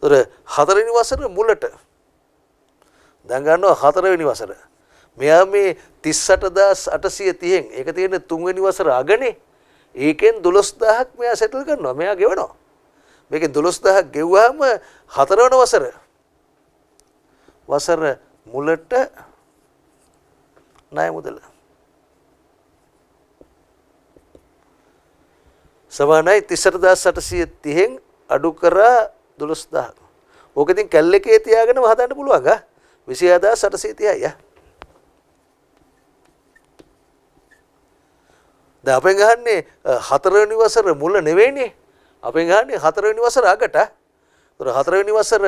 ඒතර හතරවෙනි වසර මුලට දැන් ගන්නවා හතරවෙනි වසර. මෙයා මේ 38830න් ඒක තියෙන්නේ තුන්වෙනි වසර අගනේ. ඒකෙන් 12000ක් මෙයා සෙටල් කරනවා. මෙයා ගෙවනවා. මේකෙන් 12000ක් ගෙවුවාම හතරවන වසර මුලට ණය මුදල සමානයි 38830න් අඩු කරා 12000ක්. ඕක ඉතින් කැල් එකේ තියාගෙනම හදන්න පුළුවන් ගා 26830යි. දැන් අපෙන් ගහන්නේ හතරවෙනි වසර මුල නෙවෙයිනේ. අපෙන් ගහන්නේ හතරවෙනි වසර අගට. ඒතර හතරවෙනි වසර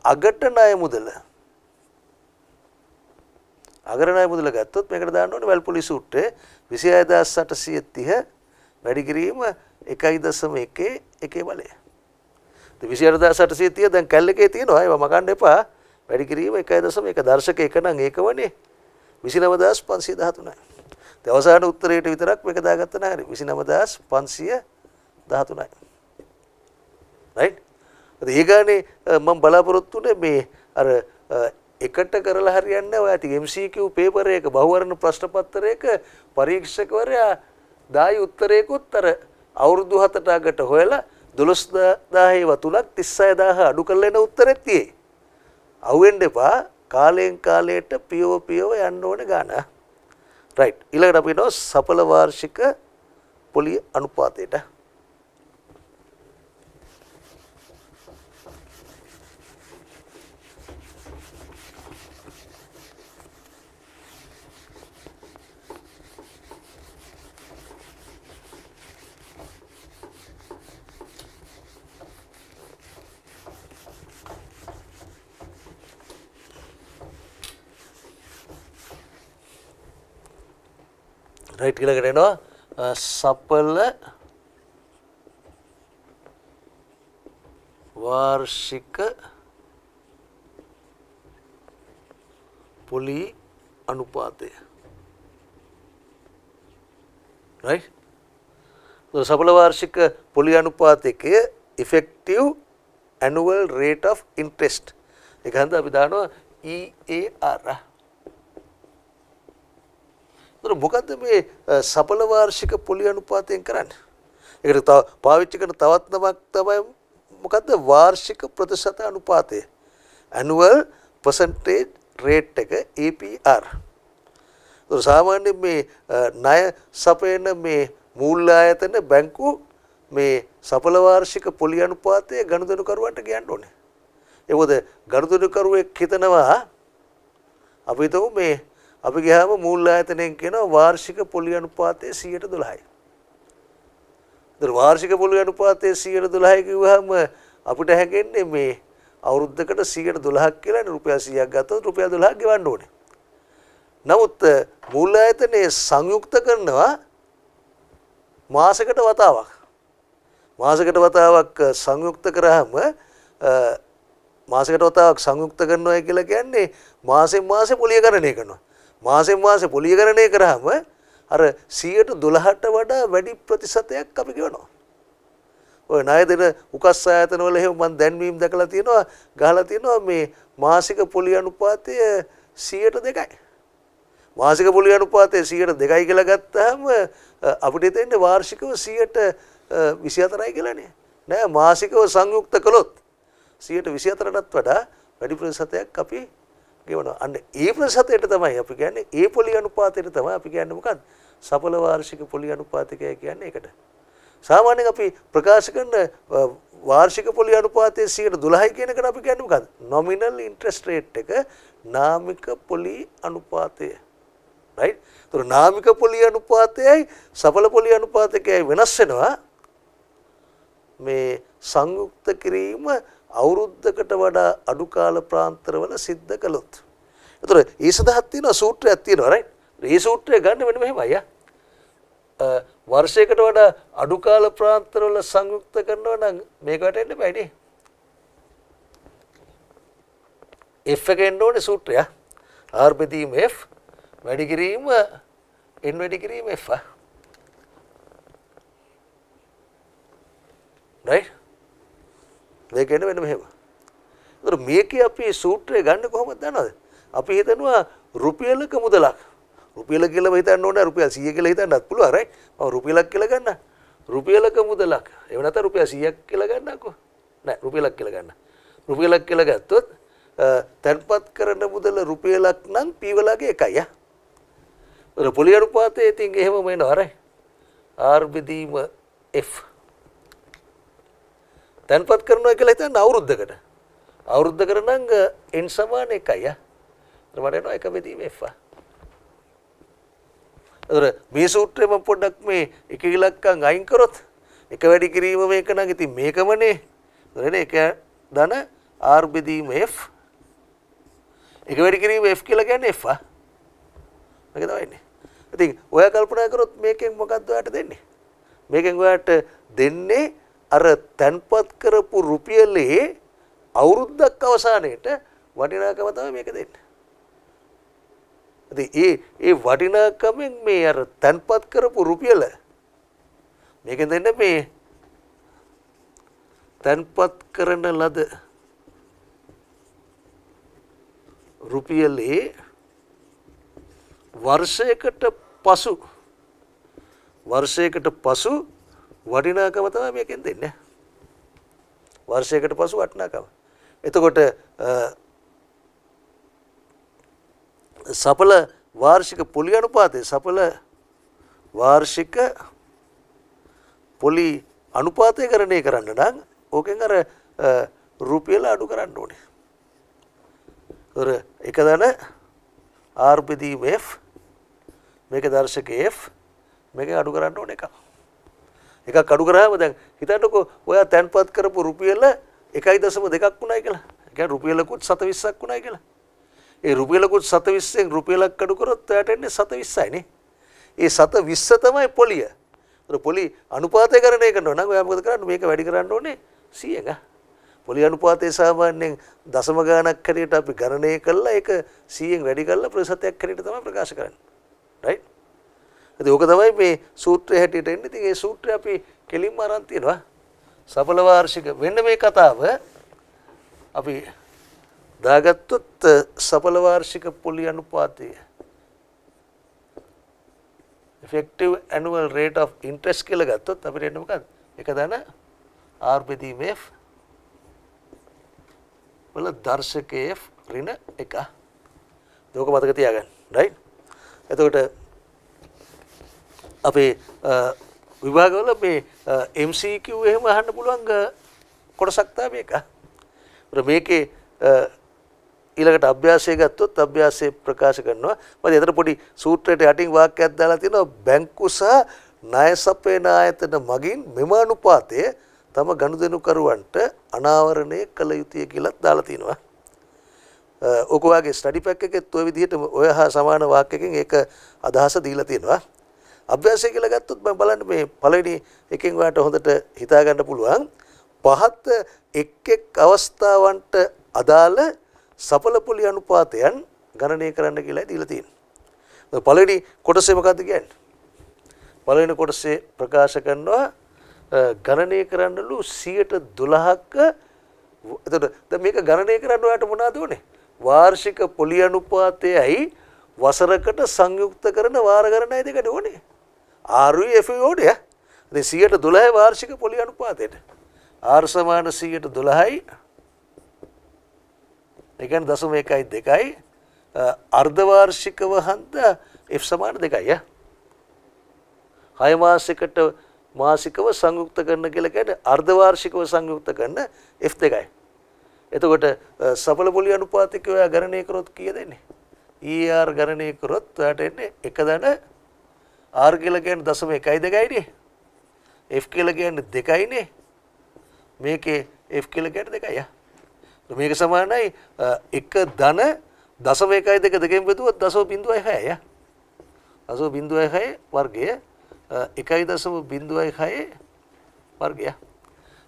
අගට ණය මුදල. අගර ණය මුදල ගත්තොත් මේකට දාන්න ඕනේ වැල්පොලි සූත්‍රය 26830 වැඩි කිරීම 1.1 එකේ බලය. 26830 දැන් කැල් එකේ තියෙනවා. ඒවා මකන්න එපා. වැඩි කිරීම 1.1 දර්ශක 1 නම් ඒකවනේ 29513යි. ඒ අවසාන උත්තරයට විතරක් මේක දාගත්තා නම් හරි 29513යි. right? ඒ ගානේ මම බලාපොරොත්තු වෙන්නේ මේ අර එකට කරලා හරියන්නේ නැහැ. ඔය ඇති MCQ පේපර් එක බහුවර්ණ ප්‍රශ්න පත්‍රයක පරීක්ෂකවරයා දායි උත්තරේකුත් අර අවුරුදු 7ට අගට හොයලා 12000 වතුලක් 36000 අඩු කරලා එන උත්තරෙත් තියෙයි. අහුවෙන්න එපා. කාලයෙන් කාලයට පියව යන්න ඕන ගාන. රයිට්. ඊළඟට අපි යනවා සඵල වාර්ෂික පොලි අනුපාතයට. රයිට් ඊළඟට එනවා සඵල වාර්ෂික පොලි අනුපාතය. Right. සඵල වාර්ෂික පොලි අනුපාතයේ effective annual rate of interest එක හන්ද අපි දානවා EAR. මොකද්ද මේ සඵල වාර්ෂික පොලි අනුපාතයෙන් කරන්නේ? ඒකට තව පාවිච්චි කරන තවත් නමක් තමයි මොකද්ද වාර්ෂික ප්‍රතිශත අනුපාතය. annual percentage rate එක APR. ඒක සාමාන්‍යයෙන් මේ ණය සපයන මේ මූල්‍ය ආයතන බැංකු මේ සඵල වාර්ෂික පොලි අනුපාතය ගනුදෙනු කරුවන්ට කියන්න ඕනේ. ඒකද ගනුදෙනු කරුවෙක් හිතනවා අපි හිතමු මේ අපි ගියාම මූල්‍ය ආයතනයෙන් කියනවා වාර්ෂික පොලි අනුපාතය 112යි. ඒතර වාර්ෂික පොලි අනුපාතය 112 කිව්වහම අපිට හැගෙන්නේ මේ අවුරුද්දකට 112ක් කියලා රුපියල් 100ක් ගත්තොත් රුපියල් 12ක් ගෙවන්න ඕනේ. නමුත් මූල්‍ය ආයතනයේ සංයුක්ත කරනවා මාසයකට වතාවක්. මාසයකට වතාවක් සංයුක්ත කරාම මාසයකට වතාවක් සංයුක්ත කරනවා කියලා කියන්නේ මාසෙන් මාසෙ පොලිය ගණනය කරනවා. මාසෙන් මාසෙ පොලිය ගණනය කරාම අර 112ට වඩා වැඩි ප්‍රතිශතයක් අපි ගෙවනවා. ඔය ණය දෙන උකස් ආයතන වල එහෙම මම දැන්වීම් දැකලා තියෙනවා ගහලා තියෙනවා මේ මාසික පොලිය අනුපාතය 102යි. මාසික පොලිය අනුපාතය 102යි කියලා ගත්තාම අපිට හිතෙන්නේ වාර්ෂිකව 124යි කියලානේ. නෑ මාසිකව සංයුක්ත කළොත් 124ටත් වඩා වැඩි ප්‍රතිශතයක් අපි ගෙවනවා. අන්න ඒ ප්‍රතිශතයට තමයි අපි කියන්නේ ඒ පොලි අනුපාතයට තමයි අපි කියන්නේ මොකක්ද? සඵල වාර්ෂික පොලි අනුපාතකය කියන්නේ ඒකට. සාමාන්‍යයෙන් අපි ප්‍රකාශ කරන වාර්ෂික පොලි අනුපාතයේ 112යි කියන එකට අපි කියන්නේ මොකක්ද? nominal interest rate එක නාමික පොලි අනුපාතය. right? ඒතර නාමික පොලි අනුපාතයයි සඵල පොලි අනුපාතකයයි වෙනස් වෙනවා. මේ සංයුක්ත කිරීම අවුරුද්දකට වඩා අඩු කාල ප්‍රාන්තරවල සිද්ධ කළොත්. ඒතර ඒ සඳහා තියෙන සූත්‍රයක් තියෙනවා right? මේ සූත්‍රය ගන්න වෙන මෙහෙමයි වර්ෂයකට වඩා අඩු කාල ප්‍රාන්තරවල සංයුක්ත කරනවා නම් මේකට එන්න බෑනේ. F එක එන්න ඕනේ සූත්‍රය. R බෙදීම F වැඩි කිරීම n වැඩි කිරීම F. right? මේක එන්න වෙන මෙහෙම. ඒතර මේකේ අපි සූත්‍රය ගන්න කොහොමද දන්නවද? අපි හිතනවා රුපියලක මුදලක්. රුපියල කියලා හිතන්න ඕනේ රුපියල් 100 කියලා හිතන්නත් පුළුවන් right? මම රුපියලක් කියලා ගන්න. රුපියලක මුදලක්. එහෙම නැත්නම් රුපියල් 100ක් කියලා ගන්නකෝ. නෑ රුපියලක් කියලා ගන්න. රුපියලක් කියලා ගත්තොත් තැන්පත් කරන මුදල රුපියලක් නම් P වලගේ එකයි පොලි අනුපාතය ඉතින් එහෙමම එනවා right? R බෙදීම F තැන්පත් කරනවා කියලා හිතන්න අවුරුද්දකට. අවුරුද්දකට නම් n සමාන 1යි. මට එනවා 1 බෙදීම F. අර මේ සූත්‍රය මම පොඩ්ඩක් මේ එක ඉලක්කම් අයින් කරොත් එක වැඩි කිරීම මේක නම් ඉතින් මේකමනේ. හරිනේ එක ධන R බෙදීම F. එක වැඩි කිරීම F කියලා කියන්නේ F. මේක තමයිනේ. ඉතින් ඔයා කල්පනා කරොත් මේකෙන් මොකක්ද ඔයාට දෙන්නේ? මේකෙන් ඔයාට දෙන්නේ අර තැන්පත් කරපු රුපියලේ අවුරුද්දක් අවසානයේට වටිනාකම තමයි මේක දෙන්නේ. ඉතින් ඒ වටිනාකමෙන් මේ අර තැන්පත් කරපු රුපියල මේකෙන් දෙන්නේ මේ තැන්පත් කරන ලද රුපියලේ වර්ෂයකට පසු වටිනාකම තමයි මේකෙන් දෙන්නේ. වර්ෂයකට පසු වටිනාකම. එතකොට සඵල වාර්ෂික පොලි අනුපාතය සඵල වාර්ෂික පොලි අනුපාතය කරණය කරන්න නම් ඕකෙන් අර රුපියල අඩු කරන්න ඕනේ. අර එක දන R බෙදීම F මේක දර්ශක F මේක අඩු කරන්න ඕන එකක්. එකක් අඩු කරාම දැන් හිතන්නකෝ ඔයා තැන්පත් කරපු රුපියල 1.2ක් වුණයි කියලා. ඒ කියන්නේ රුපියලකුත් 720ක් වුණයි කියලා. ඒ රුපියලකුත් 720න් රුපියලක් අඩු කරොත් ඔයාට එන්නේ 720යි නේ. ඒ 720 තමයි පොලිය. ඒතර පොලි අනුපාතය කරණය කරනවා නම් ඔයා මොකද කරන්නේ? මේක වැඩි කරන්න ඕනේ 100ක. පොලි අනුපාතය සාමාන්‍යයෙන් දශම ගාණක් හැටියට අපි ගණනය කළා ඒක 100න් වැඩි කරලා ප්‍රතිශතයක් හැටියට තමයි ප්‍රකාශ කරන්නේ. රයිට්? ඉතින් ඕක තමයි මේ සූත්‍රය හැටියට එන්නේ. ඉතින් මේ සූත්‍රය අපි කෙලින්ම අරන් තියෙනවා. සඵල වාර්ෂික වෙන්න මේ කතාව අපි දාගත්තොත් සඵල වාර්ෂික පොලි අනුපාතය effective annual rate of interest කියලා ගත්තොත් අපිට එන්නේ මොකක්ද? එක දන R බෙදීම F වල දර්ශක F ඍණ 1. ඒක මතක තියාගන්න. රයිට්? එතකොට අපේ විභාගවල මේ MCQ එහෙම අහන්න පුළුවන් කොටසක් තමයි මේක. මේකේ ඊළඟට අභ්‍යාසය ගත්තොත් අභ්‍යාසයේ ප්‍රකාශ කරනවා. මම එතන පොඩි සූත්‍රයට යටින් වාක්‍යයක් දාලා තියෙනවා බැංකු සහ ණය සපයන ආයතන මගින් මෙම අනුපාතය තම ගනුදෙනුකරුවන්ට අනාවරණය කළ යුතුය කියලා දාලා තිනවා. ඔක වාගේ ස්ටඩි පැක් එකෙත් ඔය විදිහට ඔය හා සමාන වාක්‍යකින් ඒක අදහස දීලා තියෙනවා. අභ්‍යාසය කියලා ගත්තොත් මම බලන්න මේ පළවෙනි එකෙන් ඔයාලට හොඳට හිතා ගන්න පුළුවන් පහත් එක් අවස්ථාවන්ට අදාළ සඵල පොලි අනුපාතයන් ගණනය කරන්න කියලා දීලා තියෙනවා. පළවෙනි කොටසේ මොකද්ද කියන්නේ? පළවෙනි කොටසේ ප්‍රකාශ කරනවා ගණනය කරන්නලු 12%ක එතකොට දැන් මේක ගණනය කරන්න ඔයාලට මොනවද ඕනේ? වාර්ෂික පොලි අනුපාතයයි වසරකට සංයුක්ත කරන වාර ගණනයි දෙකට ඕනේ. RUF ඕනේ. ඉතින් 112 වාර්ෂික පොලි අනුපාතයට R සමාන 112යි ඒ කියන්නේ 0.12යි අර්ධ වාර්ෂිකව හන්ද F සමාන 2යි. 6 මාසයකට මාසිකව සංයුක්ත කරන කියලා කියන්නේ අර්ධ වාර්ෂිකව සංයුක්ත කරන F 2යි. එතකොට සඵල පොලි අනුපාතික ඔයා ගණනය කරොත් කීයද එන්නේ? ER ගණනය කරොත් ඔයාට එන්නේ එක දන R කියලා කියන්නේ 0.12යි නේ. F කියලා කියන්නේ 2යිනේ. මේකේ F කියලා කියන්නේ 2යි. මේක සමානයි එක ධන 0.12 දෙකෙන් බෙදුවොත් 0.06යි. 0.06 වර්ගය 1.06 වර්ගය.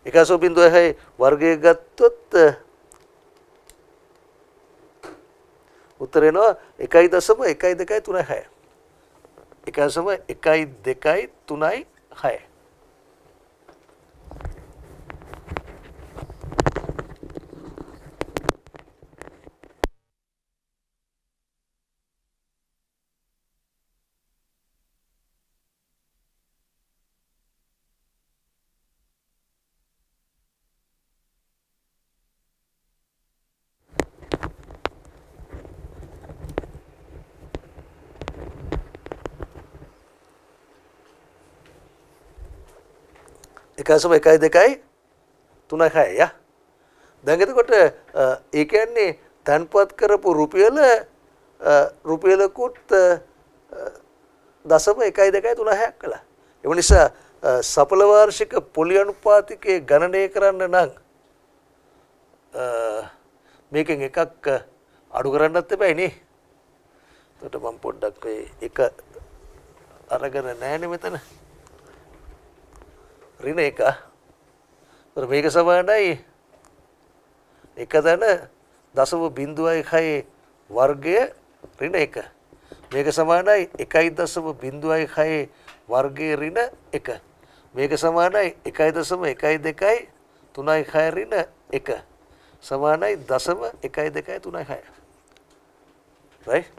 1.06 වර්ගය ගත්තොත් උත්තර එනවා 1.1236. 1.1236. එකසම 1.236 යා. දැන් එතකොට ඒ කියන්නේ තන්පත් කරපු රුපියලකුත් 0.1236ක් කළා. ඒ නිසා සඵල වාර්ෂික පොලි අනුපාතිකයේ ගණනය කරන්න නම් මේකෙන් එකක් අඩු කරන්නත් එපයි නේ. එතකොට මම පොඩ්ඩක් එක අරගෙන නැහැ මෙතන. ඍණ 1. මේක සමානයි එක දන 0.06 වර්ගය ඍණ 1. මේක සමානයි 1.06 වර්ගය ඍණ 1. මේක සමානයි 1.1236 ඍණ 1. සමානයි 0.1236. රයිට්?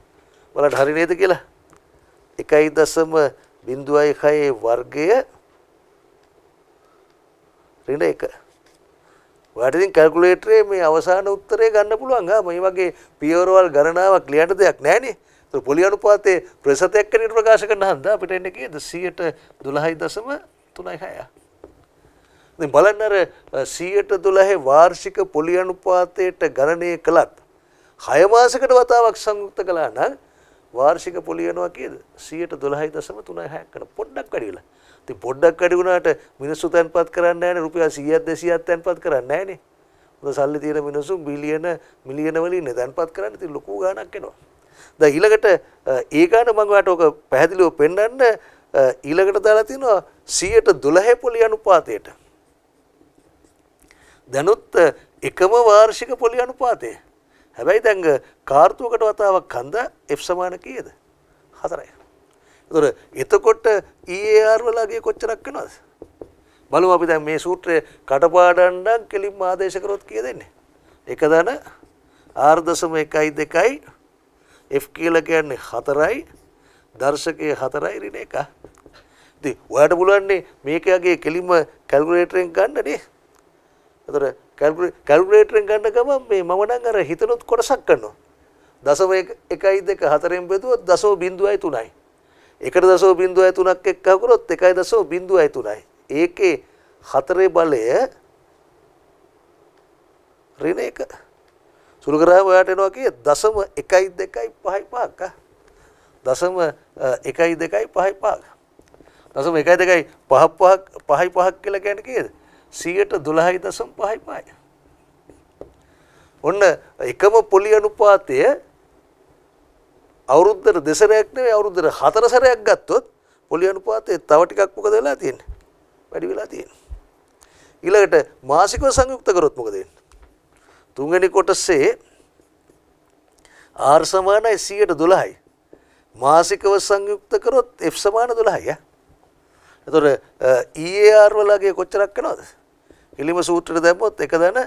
බලන්න හරි නේද කියලා? 1.1236 0.6 වර්ගය ඍණ 1. ඔයාලට ඉතින් කැල්කියුලේටරේ මේ අවසාන උත්තරේ ගන්න පුළුවන්. මේ වගේ පියවරවල් ගණනාවක් ලියන්න දෙයක් නැහැනේ. ඒක පොලි අනුපාතයේ ප්‍රතිශතයක් කැටියට ප්‍රකාශ කරන හන්දා අපිට එන්නේ කීයද? 12.36. දැන් බලන්න අර 112 වාර්ෂික පොලි අනුපාතයට ගණනය කළත් 6 මාසයකට වතාවක් සංයුක්ත කළා නම් වාර්ෂික පොලි යනවා කීයද? 112.36 කට පොඩ්ඩක් වැඩි වෙලා. ඉතින් පොඩ්ඩක් වැඩි වුණාට මිනිස්සු තැන්පත් කරන්නේ නැහැනේ රුපියල් 100ක් 200ක් තැන්පත් කරන්නේ නැහැනේ. මොකද සල්ලි තියෙන මිනිස්සු බිලියන මිලියන වලින් තැන්පත් කරන්නේ. ඉතින් ලොකු ගාණක් එනවා. දැන් ඊළඟට ඒ ගාණ මම ඔයාලට ඔක පැහැදිලිව පෙන්නන්න ඊළඟට දාලා තිනවා 112 පොලි අනුපාතයට. දැනුත් එකම වාර්ෂික පොලි අනුපාතය. හැබැයි දැන් කාර්තුවකට වතාවක් හන්ද F සමාන කීයද? 4යි. එතකොට EAR වලගේ කොච්චරක් වෙනවද? බලමු අපි දැන් මේ සූත්‍රය කටපාඩම් නම් කෙලින්ම ආදේශ කරොත් කීයද එන්නේ? 1 දන R.12 F කියලා කියන්නේ 4යි දර්ශකයේ 4යි ඍණ 1. ඉතින් ඔයාලට පුළුවන් මේකගේ කෙලින්ම කැල්කියුලේටරෙන් ගන්න නේ. ඒතර කැල්කියුලේටරෙන් ගන්න ගමන් මේ මම නම් අර හිතනොත් කොටසක් කරනවා. 0.1 4න් බෙදුවොත් 0.03යි. 1.03ක් එක්ක කරොත් 1.03යි. ඒකේ 4 බලය ඍණ 1. සුළු කරාම ඔයාලට එනවා කීයද? 0.12555ක්. 0.12555ක්. 0.12555 කියලා කියන්නේ කීයද? 112.55යි. ඔන්න එකම පොලි අනුපාතය අවුරුද්දට දෙසරයක් නෙවෙයි අවුරුද්දට 4 සැරයක් ගත්තොත් පොලි අනුපාතය තව ටිකක් මොකද වෙලා තියෙන්නේ? වැඩි වෙලා තියෙන්නේ. ඊළඟට මාසිකව සංයුක්ත කරොත් මොකද වෙන්නේ? තුන්වෙනි කොටසේ R සමානයි 112යි. මාසිකව සංයුක්ත කරොත් F සමාන 12යි. එතකොට EAR වලගේ කොච්චරක් වෙනවද? එලිම සූත්‍රයට දැම්මොත් 1 දන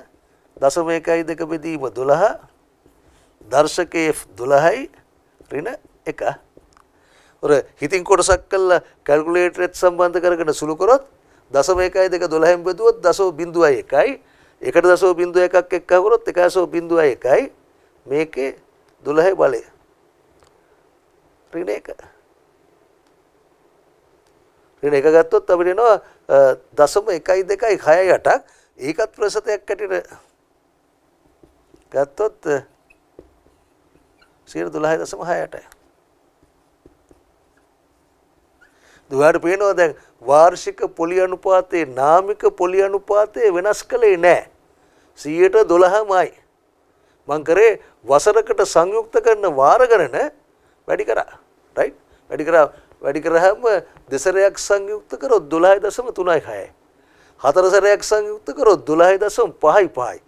0.12 බෙදීම 12 දර්ශකයේ F 12යි ඍණ 1. ඔර හිතින් කොටසක් කළා කැල්කියුලේටරෙත් සම්බන්ධ කරගෙන සුළු කරොත් 0.12 12න් බෙදුවොත් 0.1යි 1.01ක් එක්ක කරොත් 1.01යි මේකේ 12 බලය ඍණ 1. ඍණ 1 ගත්තොත් අපිට එනවා 0.1268ක් ඒකත් ප්‍රතිශතයක් ඇටියට ගත්තොත් 12.6ටයි. දුවාට පේනවා දැන් වාර්ෂික පොලි අනුපාතයේ නාමික පොලි අනුපාතය වෙනස් කළේ නැහැ. 12%මයි. මං කරේ වසරකට සංයුක්ත කරන වාර ගණන වැඩි කරා. රයිට්? වැඩි කරාම දෙසරයක් සංයුක්ත කරොත් 12.36යි. හතර සැරයක් සංයුක්ත කරොත් 12.55යි.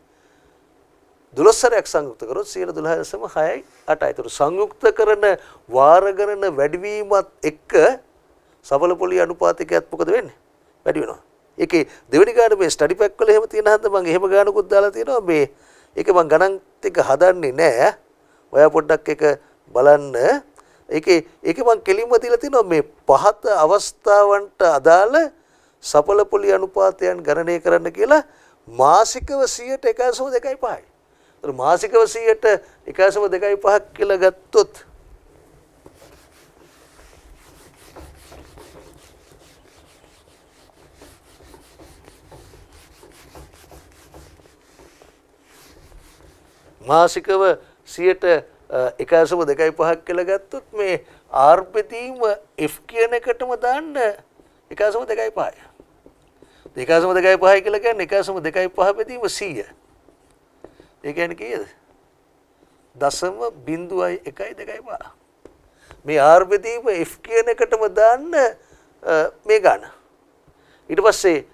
12 සැරයක් සංයුක්ත කරොත් 12.6යි 8යි. ඒතර සංයුක්ත කරන වාර ගණන වැඩිවීමත් එක්ක සඵල පොලි අනුපාතයකත් මොකද වෙන්නේ? වැඩි වෙනවා. ඒකේ දෙවෙනි ගාන මේ ස්ටඩි පැක් වල එහෙම තියෙන හන්ද මම එහෙම ගානකුත් දාලා තියෙනවා. මේ ඒක මම ගණන් ටික හදන්නේ නැහැ. ඔයා පොඩ්ඩක් ඒක බලන්න. ඒකේ මම කෙලින්ම දීලා තියෙනවා මේ පහත අවස්ථාවන්ට අදාළ සඵල පොලි අනුපාතයන් ගණනය කරන්න කියලා මාසිකව 101.25යි. ඒතර මාසිකව 101.25ක් කියලා ගත්තොත් මාසිකව 101.25ක් කියලා ගත්තොත් මේ R බෙදීම F කියන එකටම දාන්න 1.25යි. 1.25යි කියලා කියන්නේ 1.25 බෙදීම 100. ඒ කියන්නේ කීයද? 0.125. මේ R බෙදීම F කියන එකටම දාන්න මේ ගාන. ඊට පස්සේ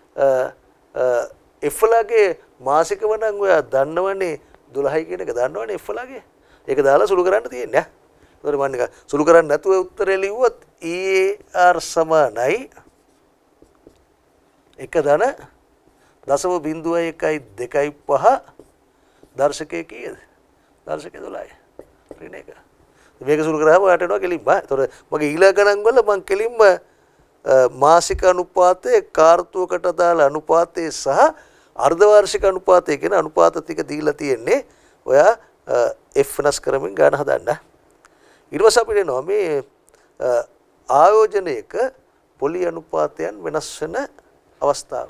F ලගේ මාසිකව නම් ඔයා දන්නවනේ 12යි කියන එක දන්නවනේ F ලගේ. ඒක දාලා සුළු කරන්න තියෙන්නේ. ඒතර මම නිකන් සුළු කරන්නේ නැතුව උත්තරේ ලිව්වොත් EAR සමානයි 1 ධන 0.125 දර්ශකයේ කීයද? දර්ශකයේ 12යි. ඍණ 1. මේක සුළු කරාම ඔයාලට එනවා කෙලින්ම. ඒතර මගේ ඊළඟ ගණන් වල මම කෙලින්ම මාසික අනුපාතයේ කාර්තුවකට අදාළ අනුපාතයේ සහ අර්ධවාර්ෂික අනුපාතය කියන අනුපාත ටික දීලා තියෙන්නේ. ඔයා F වෙනස් කරමින් ගන්න හදන්න. ඊට පස්සේ අපිට එනවා මේ ආයෝජනයක පොලි අනුපාතයන් වෙනස් වෙන අවස්ථාව.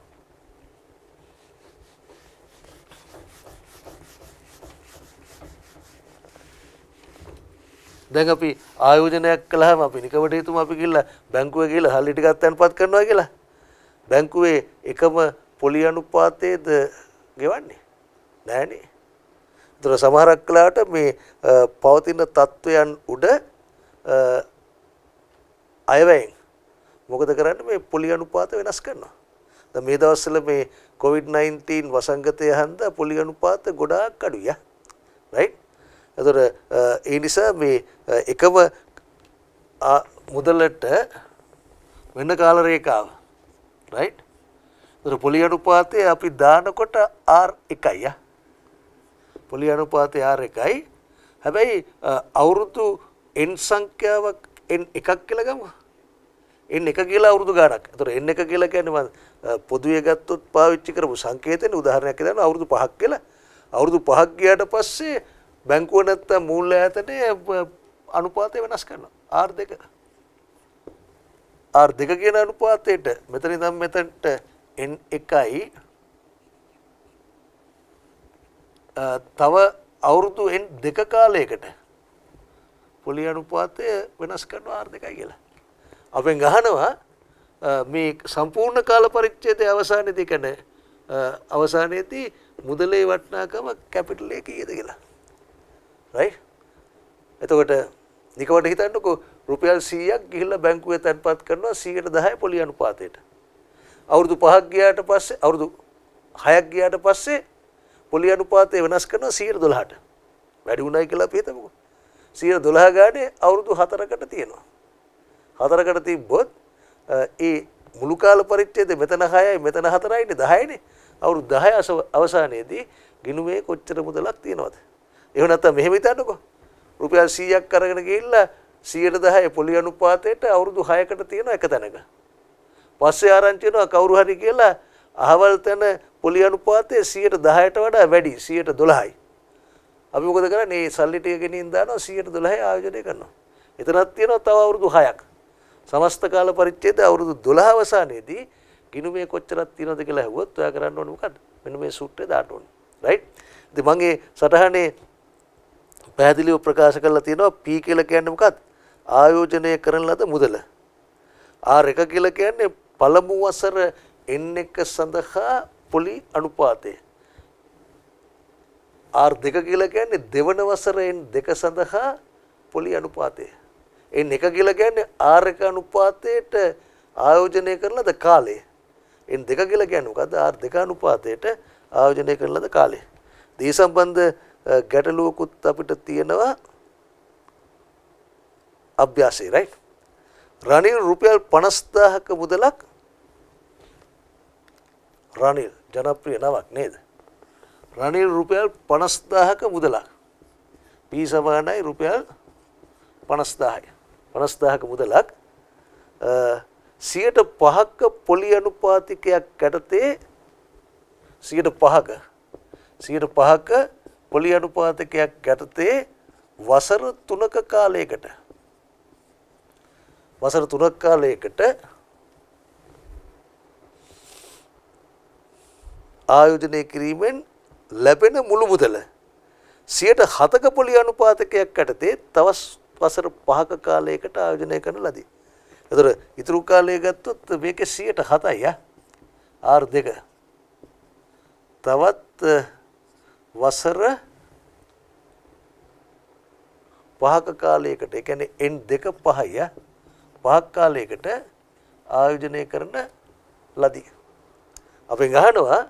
දැන් අපි ආයෝජනයක් කළාම අපි නිකමට හිතමු අපි ගිහලා බැංකුවේ ගිහලා සල්ලි ටිකක් තැන්පත් කරනවා කියලා. බැංකුවේ එකම පොලි අනුපාතයේද ගෙවන්නේ නෑනේ. ඒතර සමහරක් වෙලාවට මේ පවතින තත්වයන් උඩ අයවැයෙන් මොකද කරන්නේ මේ පොලි අනුපාත වෙනස් කරනවා. දැන් මේ දවස්වල මේ COVID-19 වසංගතය හන්දා පොලි අනුපාත ගොඩාක් අඩුයි. රයිට්? ඒතර ඒ නිසා මේ එකම මුදලට වෙන කාල රේඛාව රයිට්. ඒතර පොලි අනුපාතය අපි දානකොට R1යි. පොලි අනුපාතය R1යි. හැබැයි අවුරුදු n සංඛ්‍යාවක් n1ක් කියලා ගමු. n1 කියලා අවුරුදු ගාණක්. ඒතර n1 කියලා කියන්නේ මම පොදුවේ ගත්තොත් පාවිච්චි කරපු සංකේතනේ උදාහරණයක් දෙන්න අවුරුදු 5ක් කියලා. අවුරුදු 5ක් ගියාට පස්සේ බැංකුව නැත්තම් මූල්‍ය ආයතනයේ අනුපාතය වෙනස් කරනවා R2. R2 කියන අනුපාතයට මෙතන ඉඳන් මෙතනට n1යි තව අවුරුදු n2 කාලයකට පොලි අනුපාතය වෙනස් කරනවා R2 කියලා. අපෙන් අහනවා මේ සම්පූර්ණ කාල පරිච්ඡේදයේ අවසානයේදී කියන්නේ අවසානයේදී මුදලේ වටිනාකම කැපිටල් එක කීයද කියලා. right? එතකොට නිකවට හිතන්නකෝ රුපියල් 100ක් ගිහිල්ලා බැංකුවේ තැන්පත් කරනවා 110 පොලි අනුපාතයට. අවුරුදු 5ක් ගියාට පස්සේ අවුරුදු 6ක් ගියාට පස්සේ පොලි අනුපාතය වෙනස් කරනවා 112ට. වැඩි උනායි කියලා අපි හිතමුකෝ. 112 ගානේ අවුරුදු 4කට තියෙනවා. 4කට තිබ්බොත් ඒ මුළු කාල පරිච්ඡේදය මෙතන 6යි මෙතන 4යිනේ 10යිනේ. අවුරුදු 10 අවසානයේදී ගිණුමේ කොච්චර මුදලක් තියෙනවද? එහෙම නැත්නම් මෙහෙම හිතන්නකෝ. රුපියල් 100ක් අරගෙන ගිහිල්ලා 110 පොලි අනුපාතයට අවුරුදු 6කට තියෙනවා එක තැනක. පස්සේ ආරංචි වෙනවා කවුරු හරි කියලා අහවල් තැන පොලි අනුපාතය 110ට වඩා වැඩි 112යි. අපි මොකද කරන්නේ? මේ සල්ලි ටික ගෙනින් දානවා 112 ආයෝජනය කරනවා. එතනක් තියෙනවා තව අවුරුදු 6ක්. සමස්ත කාල පරිච්ඡේදය අවුරුදු 12 අවසානයේදී ගිණුමේ කොච්චරක් තියෙනවද කියලා අහුවොත් ඔයා කරන්න ඕනේ මොකද්ද? මෙන්න මේ සූත්‍රය දාන්න ඕනේ. රයිට්? ඉතින් මගේ සටහනේ පැහැදිලිව ප්‍රකාශ කරලා තියෙනවා P කියලා කියන්නේ මොකක්ද? ආයෝජනය කරන ලද මුදල. R1 කියලා කියන්නේ පළමු වසර n1 සඳහා පොලි අනුපාතය. R2 කියලා කියන්නේ දෙවන වසර n2 සඳහා පොලි අනුපාතය. n1 කියලා කියන්නේ R1 අනුපාතයට ආයෝජනය කරන ලද කාලය. n2 කියලා කියන්නේ මොකද්ද? R2 අනුපාතයට ආයෝජනය කරන ලද කාලය. දී සම්බන්ධ ගැටලුවකුත් අපිට තියෙනවා අභ්‍යාසයේ right. රනිල් රුපියල් 50000ක මුදලක් රනිල් ජනප්‍රිය නමක් නේද? රනිල් රුපියල් 50000ක මුදලක් P සමානයි රුපියල් 50000යි. 50000ක මුදලක් 105ක පොලි අනුපාතිකයක් යටතේ 105ක පොලි අනුපාතකයක් යටතේ වසර 3ක කාලයකට ආයෝජනය කිරීමෙන් ලැබෙන මුළු මුදල 7ක පොලි අනුපාතකයක් යටතේ තව වසර 5ක කාලයකට ආයෝජනය කරන ලදී. ඒතර ඉතුරු කාලය ගත්තොත් මේකේ 7යි R2 තවත් වසර 5ක කාලයකට ඒ කියන්නේ n2 5යි 5ක කාලයකට ආයෝජනය කරන ලදී. අපෙන් අහනවා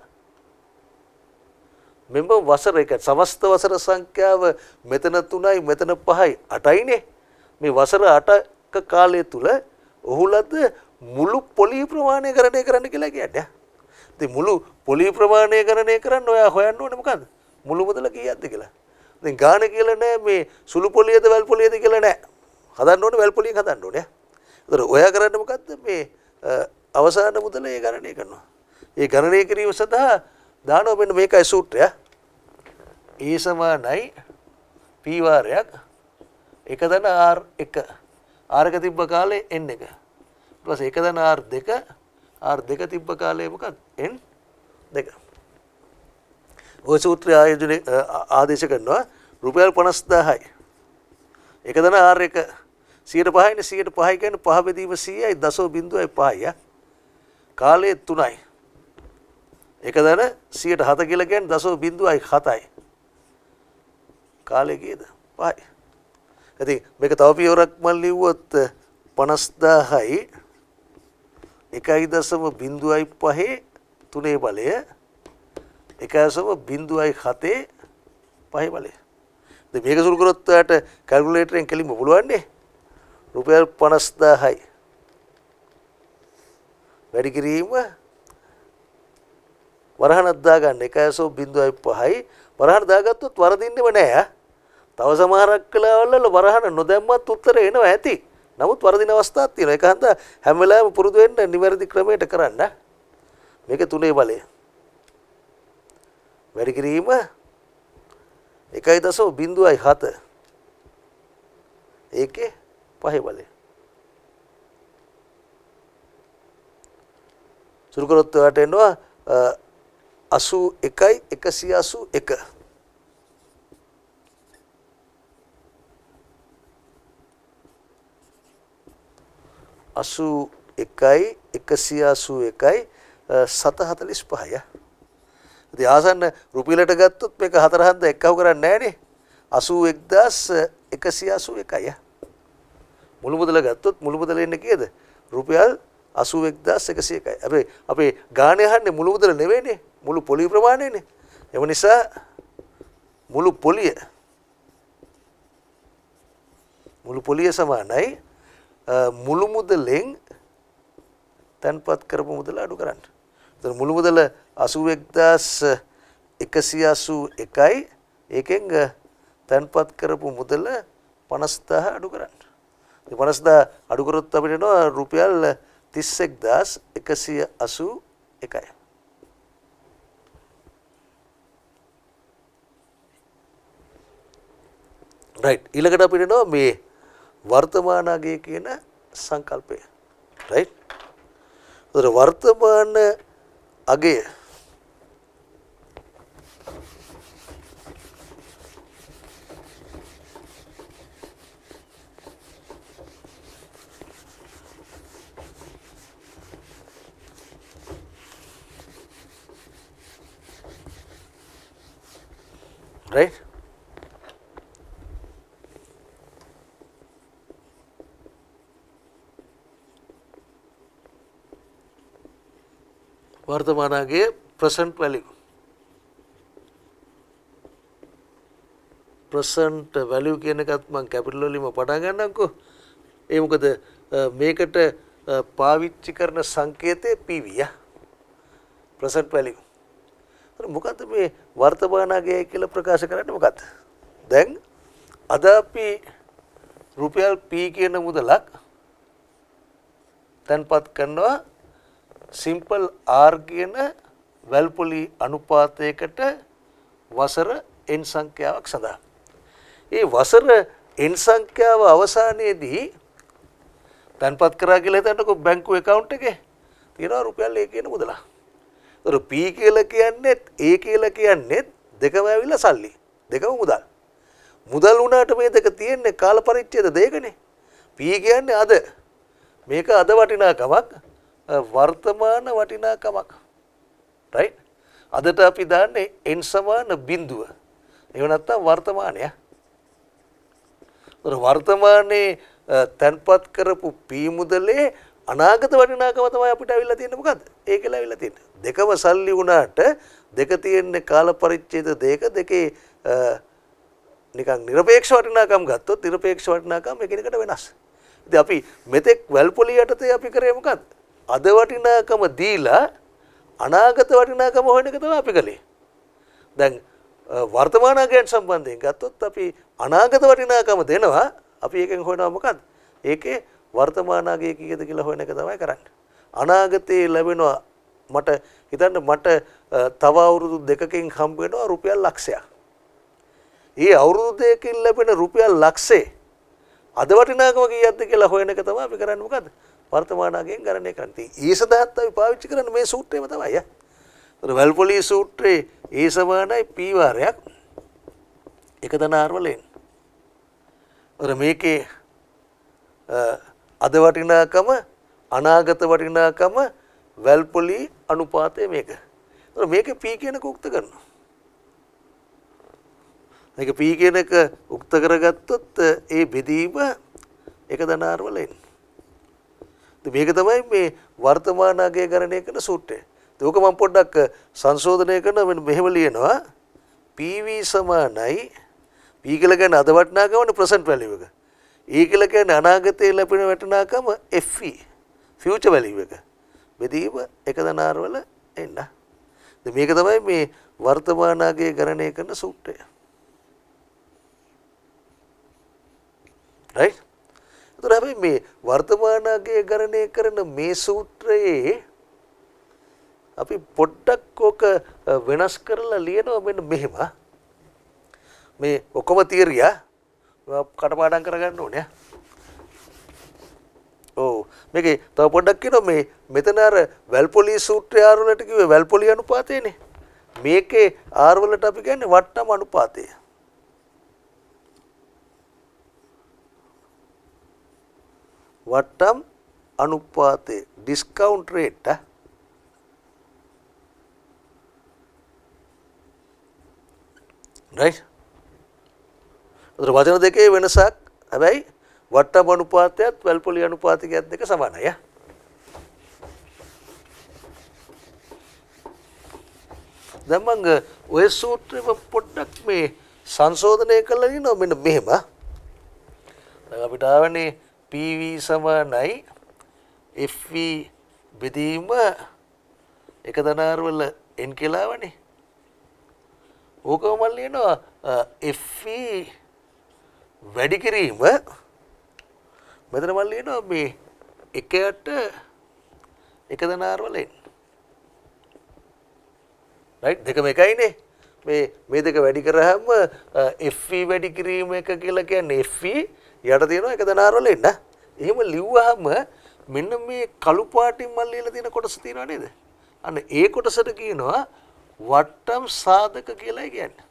මෙම වසර එක සමස්ත වසර සංඛ්‍යාව මෙතන 3යි මෙතන 5යි 8යිනේ. මේ වසර 8ක කාලය තුල ඔහුලද මුළු පොලි ප්‍රමාණය ගණනය කරන්න කියලා කියන්නේ. ඉතින් මුළු පොලි ප්‍රමාණය ගණනය කරන්න ඔයා හොයන්න ඕනේ මොකද්ද? මුළු මුදල කීයක්ද කියලා. ඉතින් ගාණ කියලා නෑ මේ සුළු පොලියද වැල් පොලියද කියලා නෑ. හදන්න ඕනේ වැල් පොලියෙන් හදන්න ඕනේ. ඒතර ඔයා කරන්නේ මොකද්ද? මේ අවසාන මුදල ඒ ගණනය කරනවා. ඒ ගණනය කිරීම සඳහා දානවා මෙන්න මේකයි සූත්‍රය. E සමානයි P වාරයක් 1 ධන R1 R එක තිබ්බ කාලේ N එක + 1 ධන R2 R2 තිබ්බ කාලේ මොකක්ද N 2. ඔය සූත්‍රය ආදේශ කරනවා රුපියල් 50000යි 1 ධන R1 100%යිනේ 100% කියන්නේ 5 බෙදීම 100යි 0.5යි කාලය 3යි 1 ධන 107 කියලා කියන්නේ 0.7යි කාලය කීයද 5යි. ඉතින් මේක තව පියවරක් මම ලිව්වොත් 50000යි 1.05 3 බලය 1.07 5 බලය. ඉතින් මේක සුළු කරොත් ඔයාලට කැල්කියුලේටරෙන් කෙලින්ම පුළුවන් නේ. රුපියල් 50000යි වැඩි කිරීම වරහණක් දාගන්න 1.05යි වරහණ දාගත්තොත් වරදින්නෙම නෑ. තව සමහරක් වෙලාවල් වරහණ නොදැම්මත් උත්තර එනවා ඇති. නමුත් වරදින අවස්ථාවක් තියෙනවා. ඒක හන්ද හැම වෙලාවෙම පුරුදු වෙන්න නිවැරදි ක්‍රමයට කරන්න. මේක 3 බලය. වැඩි කිරීම 1.07 ඒකේ 5 බලය. සුළු කරොත් ඔයාලට එනවා 81යි 181 81යි 181යි 745යි. ඉතින් ආසන්න රුපියලට ගත්තොත් මේක 4ක්ද එක්කව කරන්නේ නැහනේ. 81181යි. මුළු මුදල ගත්තොත් මුළු මුදල එන්නේ කීයද? රුපියල් 81101යි. හැබැයි අපේ ගාණේ අහන්නේ මුළු මුදල නෙවෙයිනේ. මුළු පොලිය ප්‍රමාණයනේ. එම නිසා මුළු පොලිය සමානයි මුළු මුදලෙන් තන්පත් කරපු මුදල අඩු කරන්න. එතන මුළු මුදල 81181යි ඒකෙන් තන්පත් කරපු මුදල 50000 අඩු කරන්න. ඉතින් 50000 අඩු කරොත් අපිට එනවා රුපියල් 31181යි. රයිට් ඊළඟට අපිට එනවා මේ වර්තමාන අගය කියන සංකල්පය. රයිට්. ඒතර වර්තමාන අගය right වර්තමානයේ present value කියන එකත් මම කැපිටල් වලින්ම පටන් ගන්නම්කෝ. ඒ මොකද මේකට පාවිච්චි කරන සංකේතය PV present value. මොකද්ද මේ වර්තමානයේ කියලා ප්‍රකාශ කරන්නේ මොකද්ද? දැන් අද අපි රුපියල් P කියන මුදලක් තන්පත් කරනවා simple R කියන වැල්පොලි අනුපාතයකට වසර n සංඛ්‍යාවක් සඳහා. ඒ වසර n සංඛ්‍යාව අවසානයේදී තන්පත් කරා කියලා හිතන්නකෝ බැංකු account එකේ තියෙනවා රුපියල් A කියන මුදල. ඒතර P කියලා කියන්නේත් A කියලා කියන්නේත් දෙකම ඇවිල්ලා සල්ලි. දෙකම මුදල්. මුදල් වුණාට මේ දෙක තියෙන්නේ කාල පරිච්ඡේද දෙකනේ. P කියන්නේ අද. මේක අද වටිනාකමක් වර්තමාන වටිනාකමක්. රයිට්. අදට අපි දාන්නේ n සමාන බිඳුව. එහෙම නැත්නම් වර්තමානය. වර්තමානයේ තන්පත් කරපු P මුදලේ අනාගත වටිනාකම තමයි අපිට අවිල්ලා තියෙන්නේ මොකද්ද? ඒකලා අවිල්ලා තියෙන්නේ. දෙකම සල්ලි වුණාට දෙක තියෙන්නේ කාල පරිච්ඡේද දෙකේ නිකන් নিরপেক্ষ වටිනාකම් ගත්තොත් নিরপেক্ষ වටිනාකම් එකිනෙකට වෙනස්. ඉතින් අපි මෙතෙක් වැල්පොලි යටතේ අපි කරේ මොකද්ද? අද වටිනාකම දීලා අනාගත වටිනාකම හොයන එක තමයි අපි කළේ. දැන් වර්තමාන අගයන් සම්බන්ධයෙන් ගත්තොත් අපි අනාගත වටිනාකම දෙනවා. අපි එකෙන් හොයනවා මොකද්ද? ඒකේ වර්තමාන අගය කීයද කියලා හොයන එක තමයි කරන්නේ. අනාගතයේ ලැබෙනවා මට හිතන්න මට තව අවුරුදු 2කින් හම්බ වෙනවා රුපියල් ලක්ෂයක්. ඒ අවුරුදු 2කින් ලැබෙන රුපියල් ලක්ෂේ අද වටිනාකම කීයක්ද කියලා හොයන එක තමයි අපි කරන්නේ මොකද්ද? වර්තමානයෙන් ගණනය කරන්නේ. ඒ සඳහාත් අපි පාවිච්චි කරන්නේ මේ සූත්‍රයම තමයි. ඒතර වැල්පොලි සූත්‍රයේ ඒ සමානයි p වාරයක් එක දනාර වලින්. ඒතර මේකේ අද වටිනාකම අනාගත වටිනාකම වැල්පොලි අනුපාතය මේක. ඒතර මේකේ p කියන එක උක්ත කරනවා. මේක p කියන එක උක්ත කරගත්තොත් ඒ බෙදීම එක දනාර වලින්. මේක තමයි මේ වර්තමානයේ ගණනය කරන සූත්‍රය. ඒක මම පොඩ්ඩක් සංශෝධනය කරන මෙහෙම ලියනවා PV සමානයි P කියලා කියන්නේ අද වටිනාකමනේ present value එක. E කියලා කියන්නේ අනාගතයේ ලැබෙන වටිනාකම FE future value එක. බෙදීම එක දනාර වල එන්න. මේක තමයි මේ වර්තමානයේ ගණනය කරන සූත්‍රය. right? ඒතර හැබැයි මේ වර්තමානයේ ගණනය කරන මේ සූත්‍රයේ අපි පොඩ්ඩක් ඕක වෙනස් කරලා ලියනවා මෙන්න මෙහෙම. මේ ඔක්කොම තියරිය කටපාඩම් කරගන්න ඕනේ. ඔව් මේකේ තව පොඩ්ඩක් කියනවා මේ මෙතන අර වැල්පොලි සූත්‍රය R වලට කිව්වේ වැල්පොලි අනුපාතයනේ. මේකේ R වලට අපි කියන්නේ වට්ටම අනුපාතය. වට්ටම් අනුපාතය ඩිස්කවුන්ට් රේට් right? උතර වචන දෙකේ වෙනසක් හැබැයි වට්ටම් අනුපාතයත් වැල්පොලි අනුපාතිකයත් දෙක සමානයි. දැන් මම ඔය සූත්‍රෙම පොඩ්ඩක් මේ සංශෝධනය කරලා ඉන්නවා මෙන්න මෙහෙම. දැන් අපිට ආවනේ PV සමානයි FV බෙදීම එක දනාර වල n කියලා ආවනේ. ඕකම ලියනවා FV වැඩි කිරීම මෙතන මම ලියනවා මේ එකයට එක දනාර වල n. right දෙකම එකයිනේ. මේ දෙක වැඩි කරාම FV වැඩි කිරීම එක කියලා කියන්නේ FV යට තියෙනවා එක දනාර වල n. එහෙම ලිව්වහම මෙන්න මේ කළු පාටින් මම ලියලා තියෙන කොටස තියෙනව නේද? අන්න ඒ කොටසට කියනවා වට්ටම් සාධක කියලා කියන්නේ.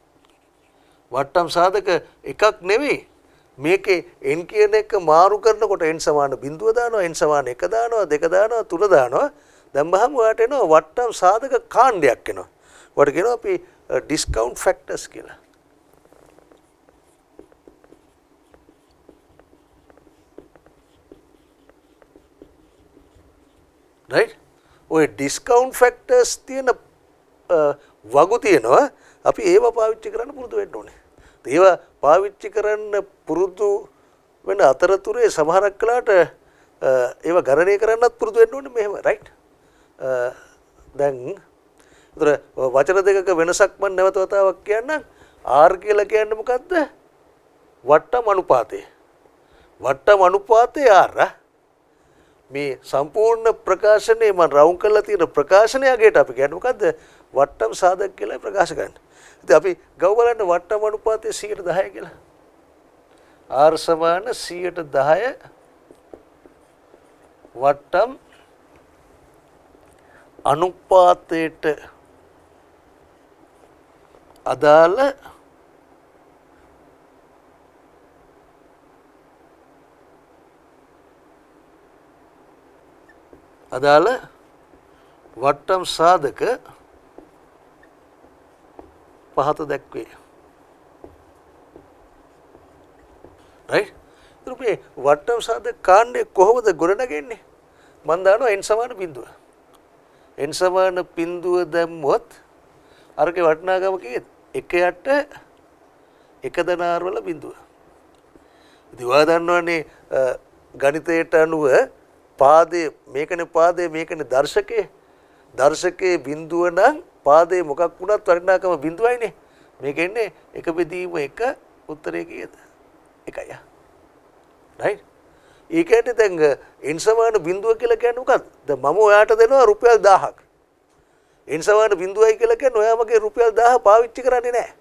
වට්ටම් සාධක එකක් නෙවෙයි. මේකේ n කියන එක මාරු කරනකොට n සමාන 0 දානවා, n සමාන 1 දානවා, 2 දානවා, 3 දානවා. දැම්මහම ඔයාලට එනවා වට්ටම් සාධක කාණ්ඩයක් එනවා. ඔයාලට කියනවා අපි ඩිස්කවුන්ට් ෆැක්ටර්ස් කියලා. right? ඔය ඩිස්කවුන්ට් ෆැක්ටර්ස් තියෙන වගු තියෙනවා. අපි ඒව පාවිච්චි කරන්න පුරුදු වෙන්න ඕනේ. ඒව පාවිච්චි කරන්න පුරුදු වෙන අතරතුරේ සමහරක් කලකට ඒව ගණනය කරන්නත් පුරුදු වෙන්න ඕනේ මෙහෙම right? දැන් උතර වචන දෙකක වෙනසක් මම නැවත වතාවක් කියන්නම්. R කියලා කියන්නේ මොකද්ද? වට්ටම් අනුපාතය. වට්ටම් අනුපාතය R. මේ සම්පූර්ණ ප්‍රකාශනයේ මම රවුම් කරලා තියෙන ප්‍රකාශනය අගේට අපි කියන්නේ මොකද්ද? වට්ටම් සාධක කියලා ප්‍රකාශ කරන්නේ. ඉතින් අපි ගව බලන්න වට්ටම් අනුපාතය 110 කියලා. R සමාන 110 වට්ටම් අනුපාතයට අදාළ වට්ටම් සාධක පහත දැක්වේ. right? ඉතින් මේ වට්ටම් සාධක කාණ්ඩේ කොහොමද ගොඩනගන්නේ? මම දානවා n සමාන බිඳුව. n සමාන බිඳුව දැම්මොත් අරගේ වටිනාකම කීයද? 1ට 1 දනාර වල බිඳුව. ඉතින් ඔයා දන්නවනේ ගණිතයට අනුව පාදයේ මේකනේ පාදයේ මේකනේ දර්ශකයේ. දර්ශකයේ බිඳුව නම් පාදයේ මොකක් වුණත් වටිනාකම බිඳුවයිනේ. මේක එන්නේ 1 බෙදීම 1 උත්තරේ කීයද? 1යි. right? ඒ කියන්නේ දැන් n සමාන බිඳුව කියලා කියන්නේ මොකක්ද? දැන් මම ඔයාට දෙනවා රුපියල් 1000ක්. n සමාන බිඳුවයි කියලා කියන්නේ ඔයා මගේ රුපියල් 1000 පාවිච්චි කරන්නේ නැහැ.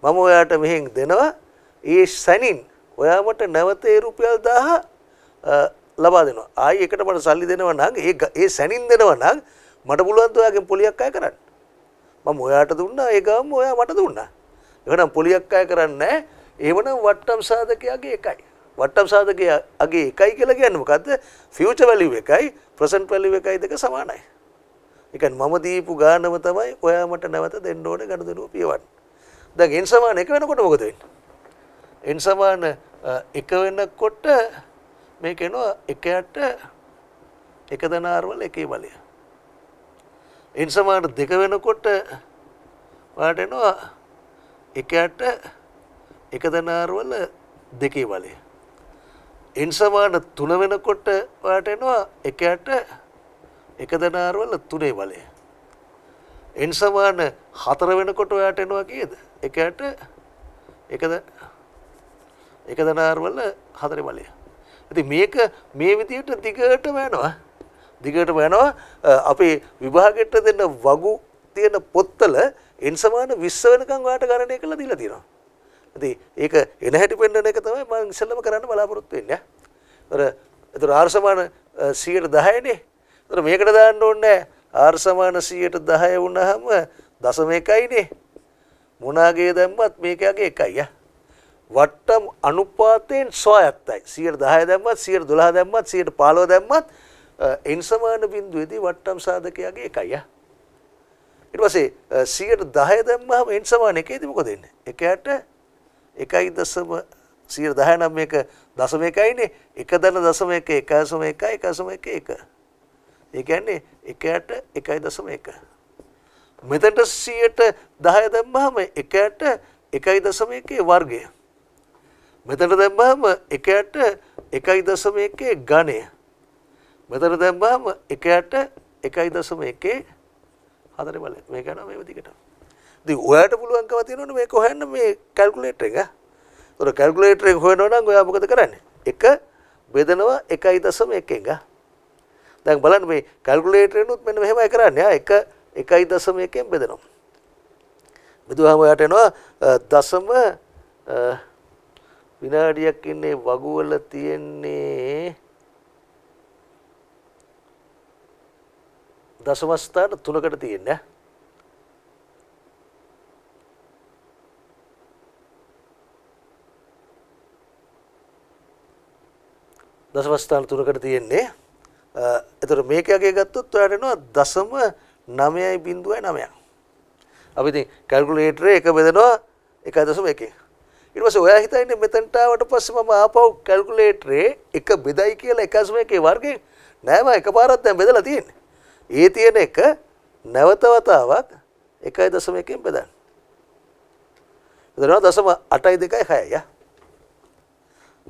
මම ඔයාට මෙහෙන් දෙනවා ඒ සැනින් ඔයා මට නැවත ඒ රුපියල් 1000 ලබා දෙනවා. ආයි එකට මට සල්ලි දෙනවා නම් ඒ සැනින් දෙනවා නම් මට පුළුවන් ද ඔයාගෙන් පොලියක් අය කරන්න. මම ඔයාට දුන්නා ඒ ගාම ඔයා මට දුන්නා. එහෙනම් පොලියක් අය කරන්නේ නැහැ. එහෙමනම් වට්ටම් සාධකයගේ එකයි. වට්ටම් සාධකයේ අගේ එකයි කියලා කියන්නේ මොකද්ද? ෆියුචර් වැලියු එකයි ප්‍රසන්ට් වැලියු එකයි දෙක සමානයි. ඒ කියන්නේ මම දීපු ගානම තමයි ඔයා මට නැවත දෙන්න ඕනේ ගනුදෙනුව පියවන්න. දැන් n සමාන 1 වෙනකොට මොකද වෙන්නේ? n සමාන 1 වෙනකොට මේක එනවා 1ට 1 ධනාර වල එකේ බලය. n සමාන 2 වෙනකොට වාට එනවා 1ට 1 ධනාර වල දෙකේ බලය. n සමාන 3 වෙනකොට වාට එනවා 1ට 1 ධනාර වල 3 බලය. n සමාන 4 වෙනකොට ඔයාට එනවා කීයද? 1ට 1 ධනාර වල 4 බලය. ඉතින් මේක මේ විදිහට දිගටම යනවා. දිගටම යනවා. අපේ විභාගයට දෙන්න වගු තියෙන පොත්වල n සමාන 20 වෙනකන් ඔයාට ගණනය කරලා දීලා තියෙනවා. ඉතින් ඒක එන හැටි පෙන්වන එක තමයි මම ඉස්සෙල්ලම කරන්න බලාපොරොත්තු වෙන්නේ. ඒතර r සමාන 110 නේ. ඒතර මේකට දාන්න ඕනේ r සමාන 110 වුණාම දශම එකයිනේ. මොනාගේ දැම්මත් මේකගේ එකයි වට්ටම් අනුපාතයෙන් ස්වායත්තයි. 110 දැම්මත් 112 දැම්මත් 115 දැම්මත් n සමාන බිඳුවේදී වට්ටම් සාධකයගේ එකයි. ඊට පස්සේ 110 දැම්මම n සමාන 1ේදී මොකද වෙන්නේ? 1ට 1.10 නම් මේක දශම එකයිනේ. 1.1 1.1 ඒ කියන්නේ 1ට 1.1. මෙතනට 110 දැම්මම 1ට 1.1 වර්ගය. මෙතන දැම්මම 1ට 1.1 ඝනය. මෙතන දැම්මම 1ට 1.1 හතර බලය. මේක යනවා මේ විදිහට. ඉතින් ඔයාලට පුළුවන්කම තියෙනවනේ මේක හොයන්න මේ කැල්කියුලේටර් එක. ඒතර කැල්කියුලේටර් එක හොයනවා නම් ඔයා මොකද කරන්නේ? 1 බෙදනවා 1.1 දැන් බලන්න මේ කැල්කියුලේටර් එකනොත් මෙන්න මෙහෙමයි කරන්නේ. 1.1 බෙදනවා. බෙදුවාම ඔයාට එනවා දශම විනාඩියක් ඉන්නේ වගු වල තියෙන්නේ දශම ස්ථාන 3කට තියෙන්නේ. දශම ස්ථාන 3කට තියෙන්නේ. එතකොට මේකගේ ගත්තොත් ඔයාලට එනවා දශම 9.9. අපි ඉතින් කැල්කියුලේටරේ එක බෙදනවා 1.1. ඊට පස්සේ ඔයා හිතන්නේ මෙතනට ආවට පස්සේ මම ආපහු කැල්කියුලේටරේ එක බෙදයි කියලා 1.1 වර්ගයෙන් නෑ මම එකපාරක් දැන් බෙදලා තියෙන්නේ. ඒ තියෙන එක නැවත වතාවක් 1.1 බෙදන්න. එතන දශම 8.26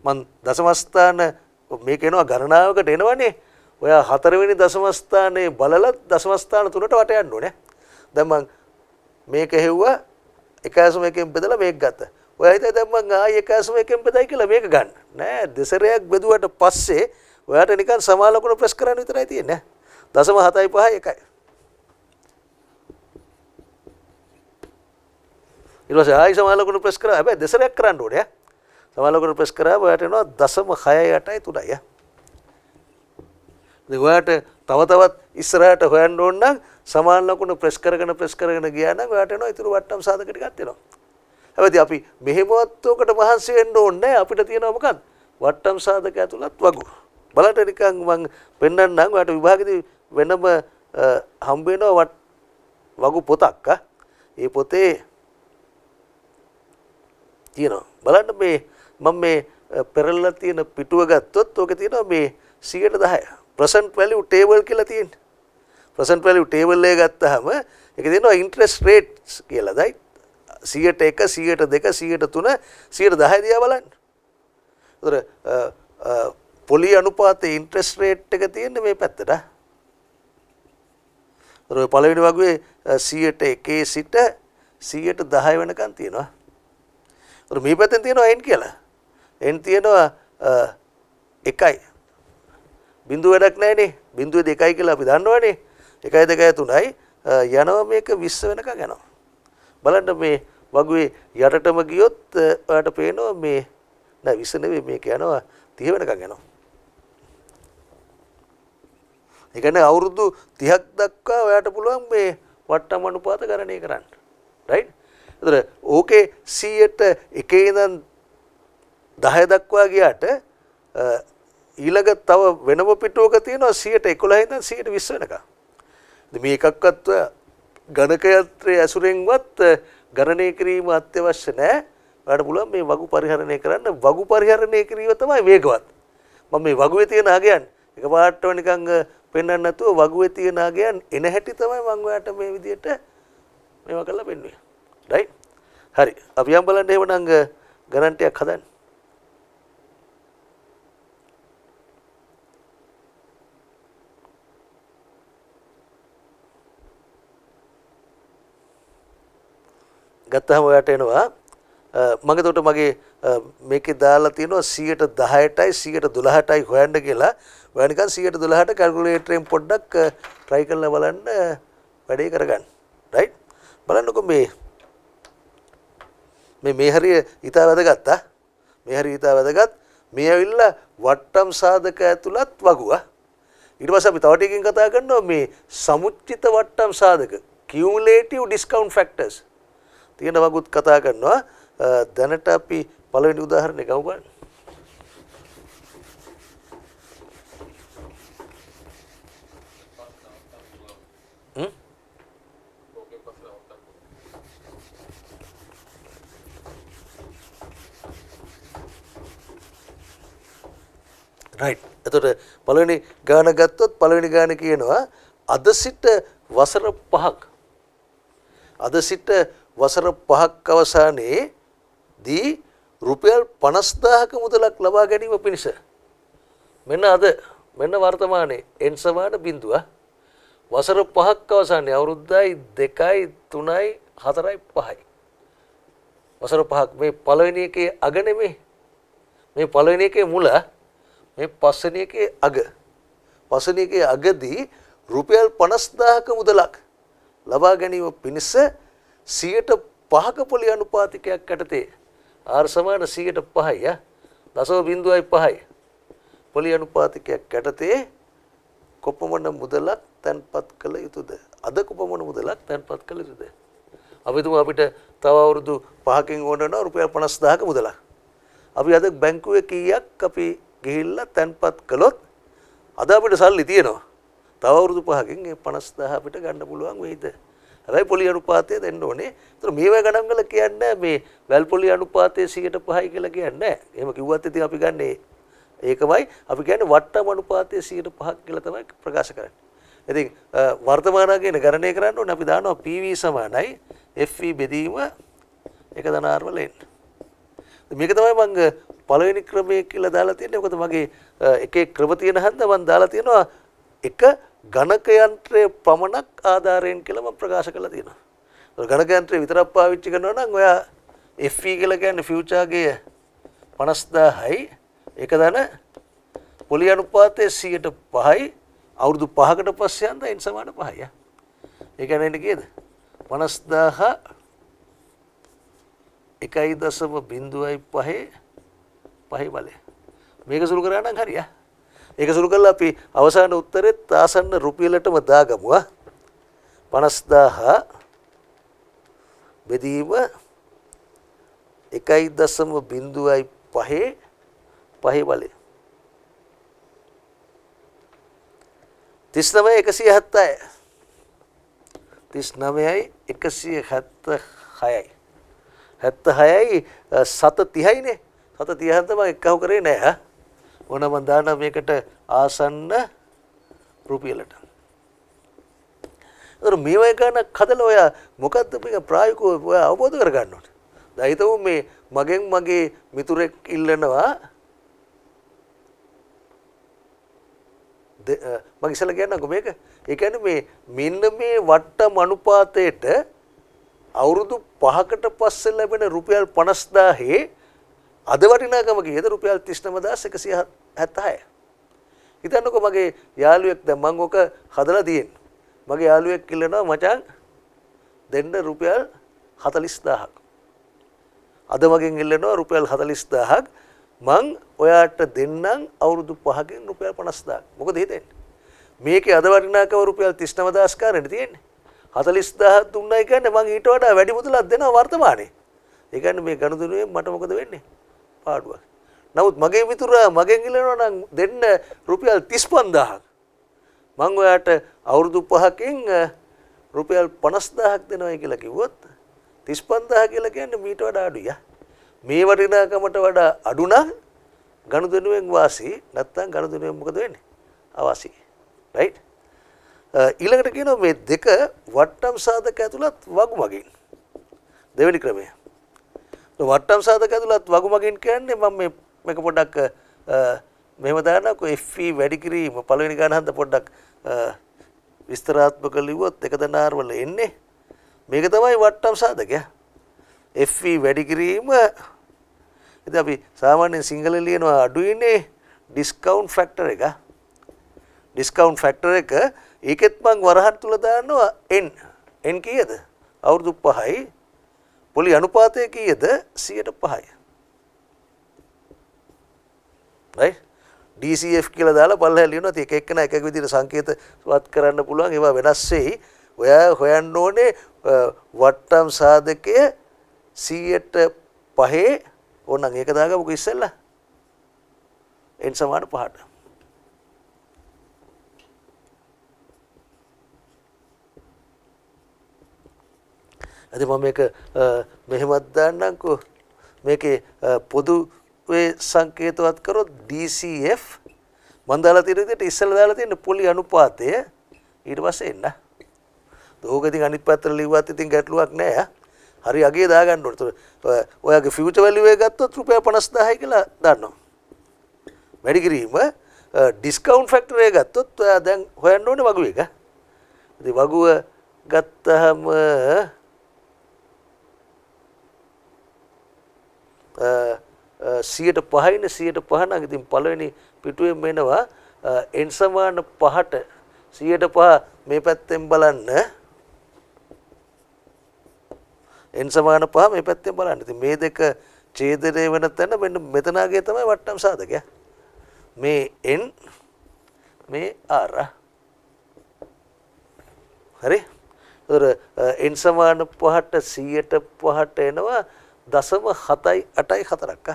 මම දශම ස්ථාන මේක එනවා ගණනාවකට එනවනේ. ඔයා 4 වෙනි දශම ස්ථානයේ බලලා දශම ස්ථාන 3ට වට යන්න ඕනේ. දැන් මම මේක හෙව්වා 1.1 බෙදලා මේක ගත්තා. ඔයා හිතයි දැන් මම ආයි 1.1 බෙදයි කියලා මේක ගන්න. නෑ දෙසරයක් බෙදුවට පස්සේ ඔයාට නිකන් සමාලකුණ ප්‍රෙස් කරන්න විතරයි තියෙන්නේ. දශම 7.5 එකයි. ඊට පස්සේ ආයි සමාලකුණ ප්‍රෙස් කරා. හැබැයි දෙසරයක් කරන්න ඕනේ. සමාලකුණ ප්‍රෙස් කරා ඔයාට එනවා දශම 6.8 ඉතින් ඔයාට තව තවත් ඉස්සරහට හොයන්න ඕන නම් සමාන ලකුණු ප්‍රෙස් කරගෙන ගියා නම් ඔයාට එනවා ඊටු වට්ටම් සාධක ටිකක් එනවා. හැබැයි අපි මෙහෙමවත් උකට මහන්සි වෙන්න ඕනේ නැහැ. අපිට තියෙනවා මොකක්ද? වට්ටම් සාධක ඇතුළත් වගු. බලන්න නිකන් මම පෙන්නන්නම් ඔයාට විභාගෙදී වෙනම හම්බ වෙනවා වගු පොතක්. ඒ පොතේ තියෙනවා. බලන්න මේ මම මේ පෙරලලා තියෙන පිටුව ගත්තොත් ඕකේ තියෙනවා මේ 110 present value table කියලා තියෙන්නේ. present value table එක ගත්තාම ඒකේ තියෙනවා interest rates කියලා. right 100ට 1 100ට 2 100ට 3 110 දිහා බලන්න. ඒතර පොලි අනුපාතයේ interest rate එක තියෙන්නේ මේ පැත්තට. ඒතර ඔය පළවෙනි වගුවේ 100ට 1 සිට 100ට 10 වෙනකන් තියෙනවා. ඒතර මේ පැත්තෙන් තියෙනවා n කියලා. n තියෙනවා 1යි. බිඳුව වැඩක් නැහැනේ. බිඳුවේ 2යි කියලා අපි දන්නවනේ. 1යි 2යි 3යි යනවා මේක 20 වෙනකන් යනවා. බලන්න මේ වගුවේ යටටම ගියොත් ඔයාලට පේනවා මේ නෑ 20 නෙවෙයි මේක යනවා 30 වෙනකන් යනවා. ඒ කියන්නේ අවුරුදු 30ක් දක්වා ඔයාලට පුළුවන් මේ වට්ටම් අනුපාත ගණනය කරන්න. රයිට්? ඒතර ඕකේ 100ට 1 ඉඳන් 10 දක්වා ගියාට ඊළඟ තව වෙනම පිටුවක තියෙනවා 111 ඉඳන් 120 වෙනකම්. ඉතින් මේ එකක්වත් ගණක යන්ත්‍රයේ ඇසුරෙන්වත් ගණනය කිරීම අත්‍යවශ්‍ය නැහැ. ඔයාලට පුළුවන් මේ වගු පරිහරණය කරන්න. වගු පරිහරණය කිරීම තමයි වේගවත්. මම මේ වගුවේ තියෙන අගයන් එකපාරටම නිකන් පෙන්වන්න නැතුව වගුවේ තියෙන අගයන් එන හැටි තමයි මම ඔයාලට මේ විදිහට මේවා කරලා පෙන්වුවේ. රයිට්? හරි. අපි යම් බලන්න එහෙමනම් ගණන් ටිකක් හදන්න. ගත්තහම ඔයාලට එනවා මම එතකොට මගේ මේකේ දාලා තියෙනවා 10%ටයි 112%ටයි හොයන්න කියලා. ඔයා නිකන් 112ට කැල්කියුලේටරෙන් පොඩ්ඩක් try කරලා බලන්න වැඩේ කරගන්න. right? බලන්නකො මේ හරිය ඊට වැදගත් මේ හරිය ඊට වැදගත්. මේ ඇවිල්ලා වට්ටම් සාධක ඇතුළත් වගුව. ඊට පස්සේ අපි තව ටිකකින් කතා කරනවා මේ සමුච්චිත වට්ටම් සාධක cumulative discount factors තියෙන වගුත් කතා කරනවා. දැනට අපි පළවෙනි උදාහරණය ගමු බලන්න. right. එතකොට පළවෙනි ගාන ගත්තොත් පළවෙනි ගාන කියනවා අද සිට වසර 5ක් අද සිට වසර 5ක් අවසානයේ දී රුපියල් 50000ක මුදලක් ලබා ගැනීම පිණිස මෙන්න වර්තමානයේ n සමාන බිඳුව වසර 5ක් අවසානයේ අවුරුද්දයි 2යි 3යි 4යි 5යි වසර 5ක් මේ පළවෙනි එකේ අග නෙමෙයි මේ පළවෙනි එකේ මුල මේ පස්වෙනි එකේ අග පස්වෙනි එකේ අගදී රුපියල් 50000ක මුදලක් ලබා ගැනීම පිණිස 5% පොලි අනුපාතිකයක් යටතේ R සමාන 5%යි 0.5යි පොලි අනුපාතිකයක් යටතේ කොපමණ මුදලක් තැන්පත් කළ යුතුද? අද කොපමණ මුදලක් තැන්පත් කළ යුතුද? අපි තුමු අපිට තව අවුරුදු 5කින් ඕන වෙනවා රුපියල් 50000ක මුදලක්. අපි අද බැංකුවේ කීයක් අපි ගිහිල්ලා තැන්පත් කළොත් අද අපිට සල්ලි තියෙනවා. තව අවුරුදු 5කින් මේ 50000 අපිට ගන්න පුළුවන් වෙයිද? හැබැයි පොලි අනුපාතය දෙන්න ඕනේ. ඒතර මේවා ගණන් වල කියන්නේ මේ වැල් පොලි අනුපාතය 100%යි කියලා කියන්නේ නැහැ. එහෙම කිව්වත් ඉතින් අපි ගන්නේ ඒකමයි. අපි කියන්නේ වට්ටම් අනුපාතය 100%ක් කියලා තමයි ප්‍රකාශ කරන්නේ. ඉතින් වර්තමාන කියන ගණනය කරන්න ඕනේ අපි දානවා PV සමානයි FV බෙදීම 1/r වල එන්න. මේක තමයි මම පළවෙනි ක්‍රමය කියලා දාලා තියෙන්නේ. මොකද මගේ එකේ ක්‍රම තියෙන හන්ද මම දාලා තියෙනවා එක ගණක යන්ත්‍රයේ පමණක් ආධාරයෙන් කියලා මම ප්‍රකාශ කරලා තියෙනවා. ඒක ගණක යන්ත්‍රය විතරක් පාවිච්චි කරනවා නම් ඔයා FV කියලා කියන්නේ ෆියුචර්ගේ 50000යි ඒක දන පොලි අනුපාතය 100%යි අවුරුදු 5කට පස්සේ යන n සමාන 5යි. ඒ කියන්නේ එන්නේ කීයද? 50000 1.05 පහේ බලය. මේක සුළු කරා නම් හරිය. ඒක සුළු කරලා අපි අවසාන උත්තරෙත් ආසන්න රුපියලටම දාගමු. 50000 බෙදීම 1.05 පහේ බලය. 39 176යි 76යි 730යිනේ 730 තමයි එකහු කරේ නෑ. ඕන මන් දාන මේකට ආසන්න රුපියලට. ඒතර මේවා ගන්න කදලා ඔයා මොකද්ද මේක ප්‍රායෝගිකව ඔයා අවබෝධ කරගන්න ඕනේ. දැන් හිතමු මේ මගෙන් මගේ මිතුරෙක් ඉල්ලනවා මම ඉස්සෙල්ලා කියන්නම්කො මේක. ඒ කියන්නේ මේ මෙන්න මේ වට්ටම් අනුපාතයට අවුරුදු 5කට පස්සේ ලැබෙන රුපියල් 50000 අද වටිනාකම කීයද? රුපියල් 39170. 76. හිතන්නකෝ මගේ යාළුවෙක් දැන් මම ඔක හදලා තියෙන්නේ. මගේ යාළුවෙක් කිල්ලනවා මචං දෙන්න රුපියල් 40000ක්. අද මගෙන් ඉල්ලනවා රුපියල් 40000ක් මං ඔයාට දෙන්නම් අවුරුදු 5කින් රුපියල් 50000ක්. මොකද හිතෙන්නේ? මේකේ අද වටිනාකම රුපියල් 39000 කාරණේ තියෙන්නේ. 40000 දුන්නයි කියන්නේ මං ඊට වඩා වැඩි මුදලක් දෙනවා වර්තමානයේ. ඒ කියන්නේ මේ ගනුදෙනුවෙන් මට මොකද වෙන්නේ? පාඩුවක්. නමුත් මගේ මිතුරා මගෙන් ඉල්ලනවා නම් දෙන්න රුපියල් 35000ක්. මං ඔයාට අවුරුදු 5කින් රුපියල් 50000ක් දෙනවා කියලා කිව්වොත් 35000 කියලා කියන්නේ මීට වඩා අඩුයි. මේ වටිනාකමට වඩා අඩු නම් ගනුදෙනුවෙන් වාසි නැත්නම් ගනුදෙනුවෙන් මොකද වෙන්නේ? අවාසි. රයිට්? ඊළඟට කියනවා මේ දෙක වට්ටම් සාධක ඇතුළත් වගුමගින්. දෙවෙනි ක්‍රමය. වට්ටම් සාධක ඇතුළත් වගුමගින් කියන්නේ මම මේක පොඩ්ඩක් මෙහෙම දාන්නකෝ FE වැඩි කිරීම පළවෙනි ගාන හන්ද පොඩ්ඩක් විස්තරාත්මක ලිව්වොත් එක දනාර වල එන්නේ මේක තමයි වට්ටම් සාධකය. FE වැඩි කිරීම ඉතින් අපි සාමාන්‍යයෙන් සිංහලෙන් ලියනවා අඩුයිනේ ඩිස්කවුන්ට් ෆැක්ටර් එක. ඩිස්කවුන්ට් ෆැක්ටර් එක ඒකෙත් මං වරහන් තුල දානවා n. n කීයද? අවුරුදු 5යි. පොලි අනුපාතය කීයද? 105යි. right? DCF කියලා දාලා පල්ලෙහා ලියනවා. ඒක එක්කන එක එක විදිහට සංකේත වත් කරන්න පුළුවන්. ඒවා වෙනස් වෙයි. ඔයා හොයන්න ඕනේ වට්ටම් සාධකය 105 ඕනනම් ඒක දාගමුකෝ ඉස්සෙල්ලා. n සමාන 5ට. අද මම මේක මෙහෙමත් දාන්නම්කෝ. මේකේ පොදුවේ සංකේතවත් කරොත් DCF මම දාලා තියෙන විදිහට ඉස්සෙල්ලා දාලා තියෙන පොලි අනුපාතය ඊට පස්සේ එන්න. ඕක ඉතින් අනිත් පැත්තට ලිව්වත් ඉතින් ගැටලුවක් නෑ. හරි අගේ දාගන්න ඕනේ. ඔයාගේ ෆියුචර් වැලියු එක ගත්තොත් රුපියල් 50000යි කියලා දාන්නවා. වැඩි කිරීම ඩිස්කවුන්ට් ෆැක්ටර් එක ගත්තොත් ඔයා දැන් හොයන්න ඕනේ වගුව එක. ඉතින් වගුව ගත්තාම 105යිනේ 105 නම් ඉතින් පළවෙනි පිටුවෙන් එනවා n සමාන 5ට 105 මේ පැත්තෙන් බලන්න n සමාන 5 මේ පැත්තෙන් බලන්න. ඉතින් මේ දෙක ඡේදනය වෙන තැන මෙන්න මෙතනගේ තමයි වට්ටම් සාධකය. මේ n මේ r. හරි? ඒතර n සමාන 5ට 105ට එනවා 0.784ක්.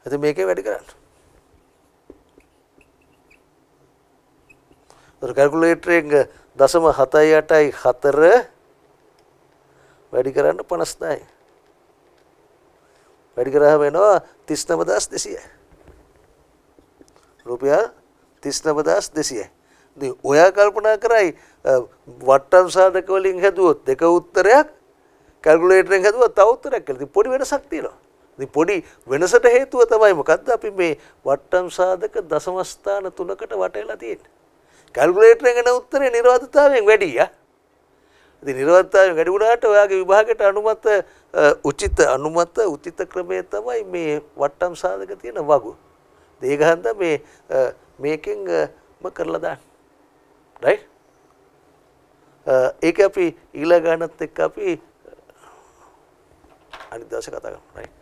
ඉතින් මේකේ වැඩි කරන්න. ඒතර කැල්කියුලේටර් එක 0.784 වැඩි කරන්න 50000යි. වැඩි කරාම එනවා 39200යි. රුපියල් 39200යි. ඉතින් ඔයා කල්පනා කරයි වට්ටම් සාධක වලින් හැදුවොත් දෙක උත්තරයක් කැල්කියුලේටරෙන් හැදුවොත් තව උත්තරයක් කියලා. ඉතින් පොඩි වෙනසක් තියෙනවා. ඉතින් පොඩි වෙනසට හේතුව තමයි මොකද්ද? අපි මේ වට්ටම් සාධක දශම ස්ථාන 3කට වටේලා තියෙන්නේ. කැල්කියුලේටරෙන් එන උත්තරේ නිර්වාතතාවයෙන් වැඩි යා. ඉතින් නිර්වාතතාවයෙන් වැඩි වුණාට ඔයාගේ විභාගයට අනුමත උචිත ක්‍රමය තමයි මේ වට්ටම් සාධක තියෙන වගු. ඒක හන්ද මේකෙන් කරලා දාන්න. right? ඒක අපි ඊළඟ ගණනත් එක්ක අපි අනිත් දවසේ කතා කරමු. right?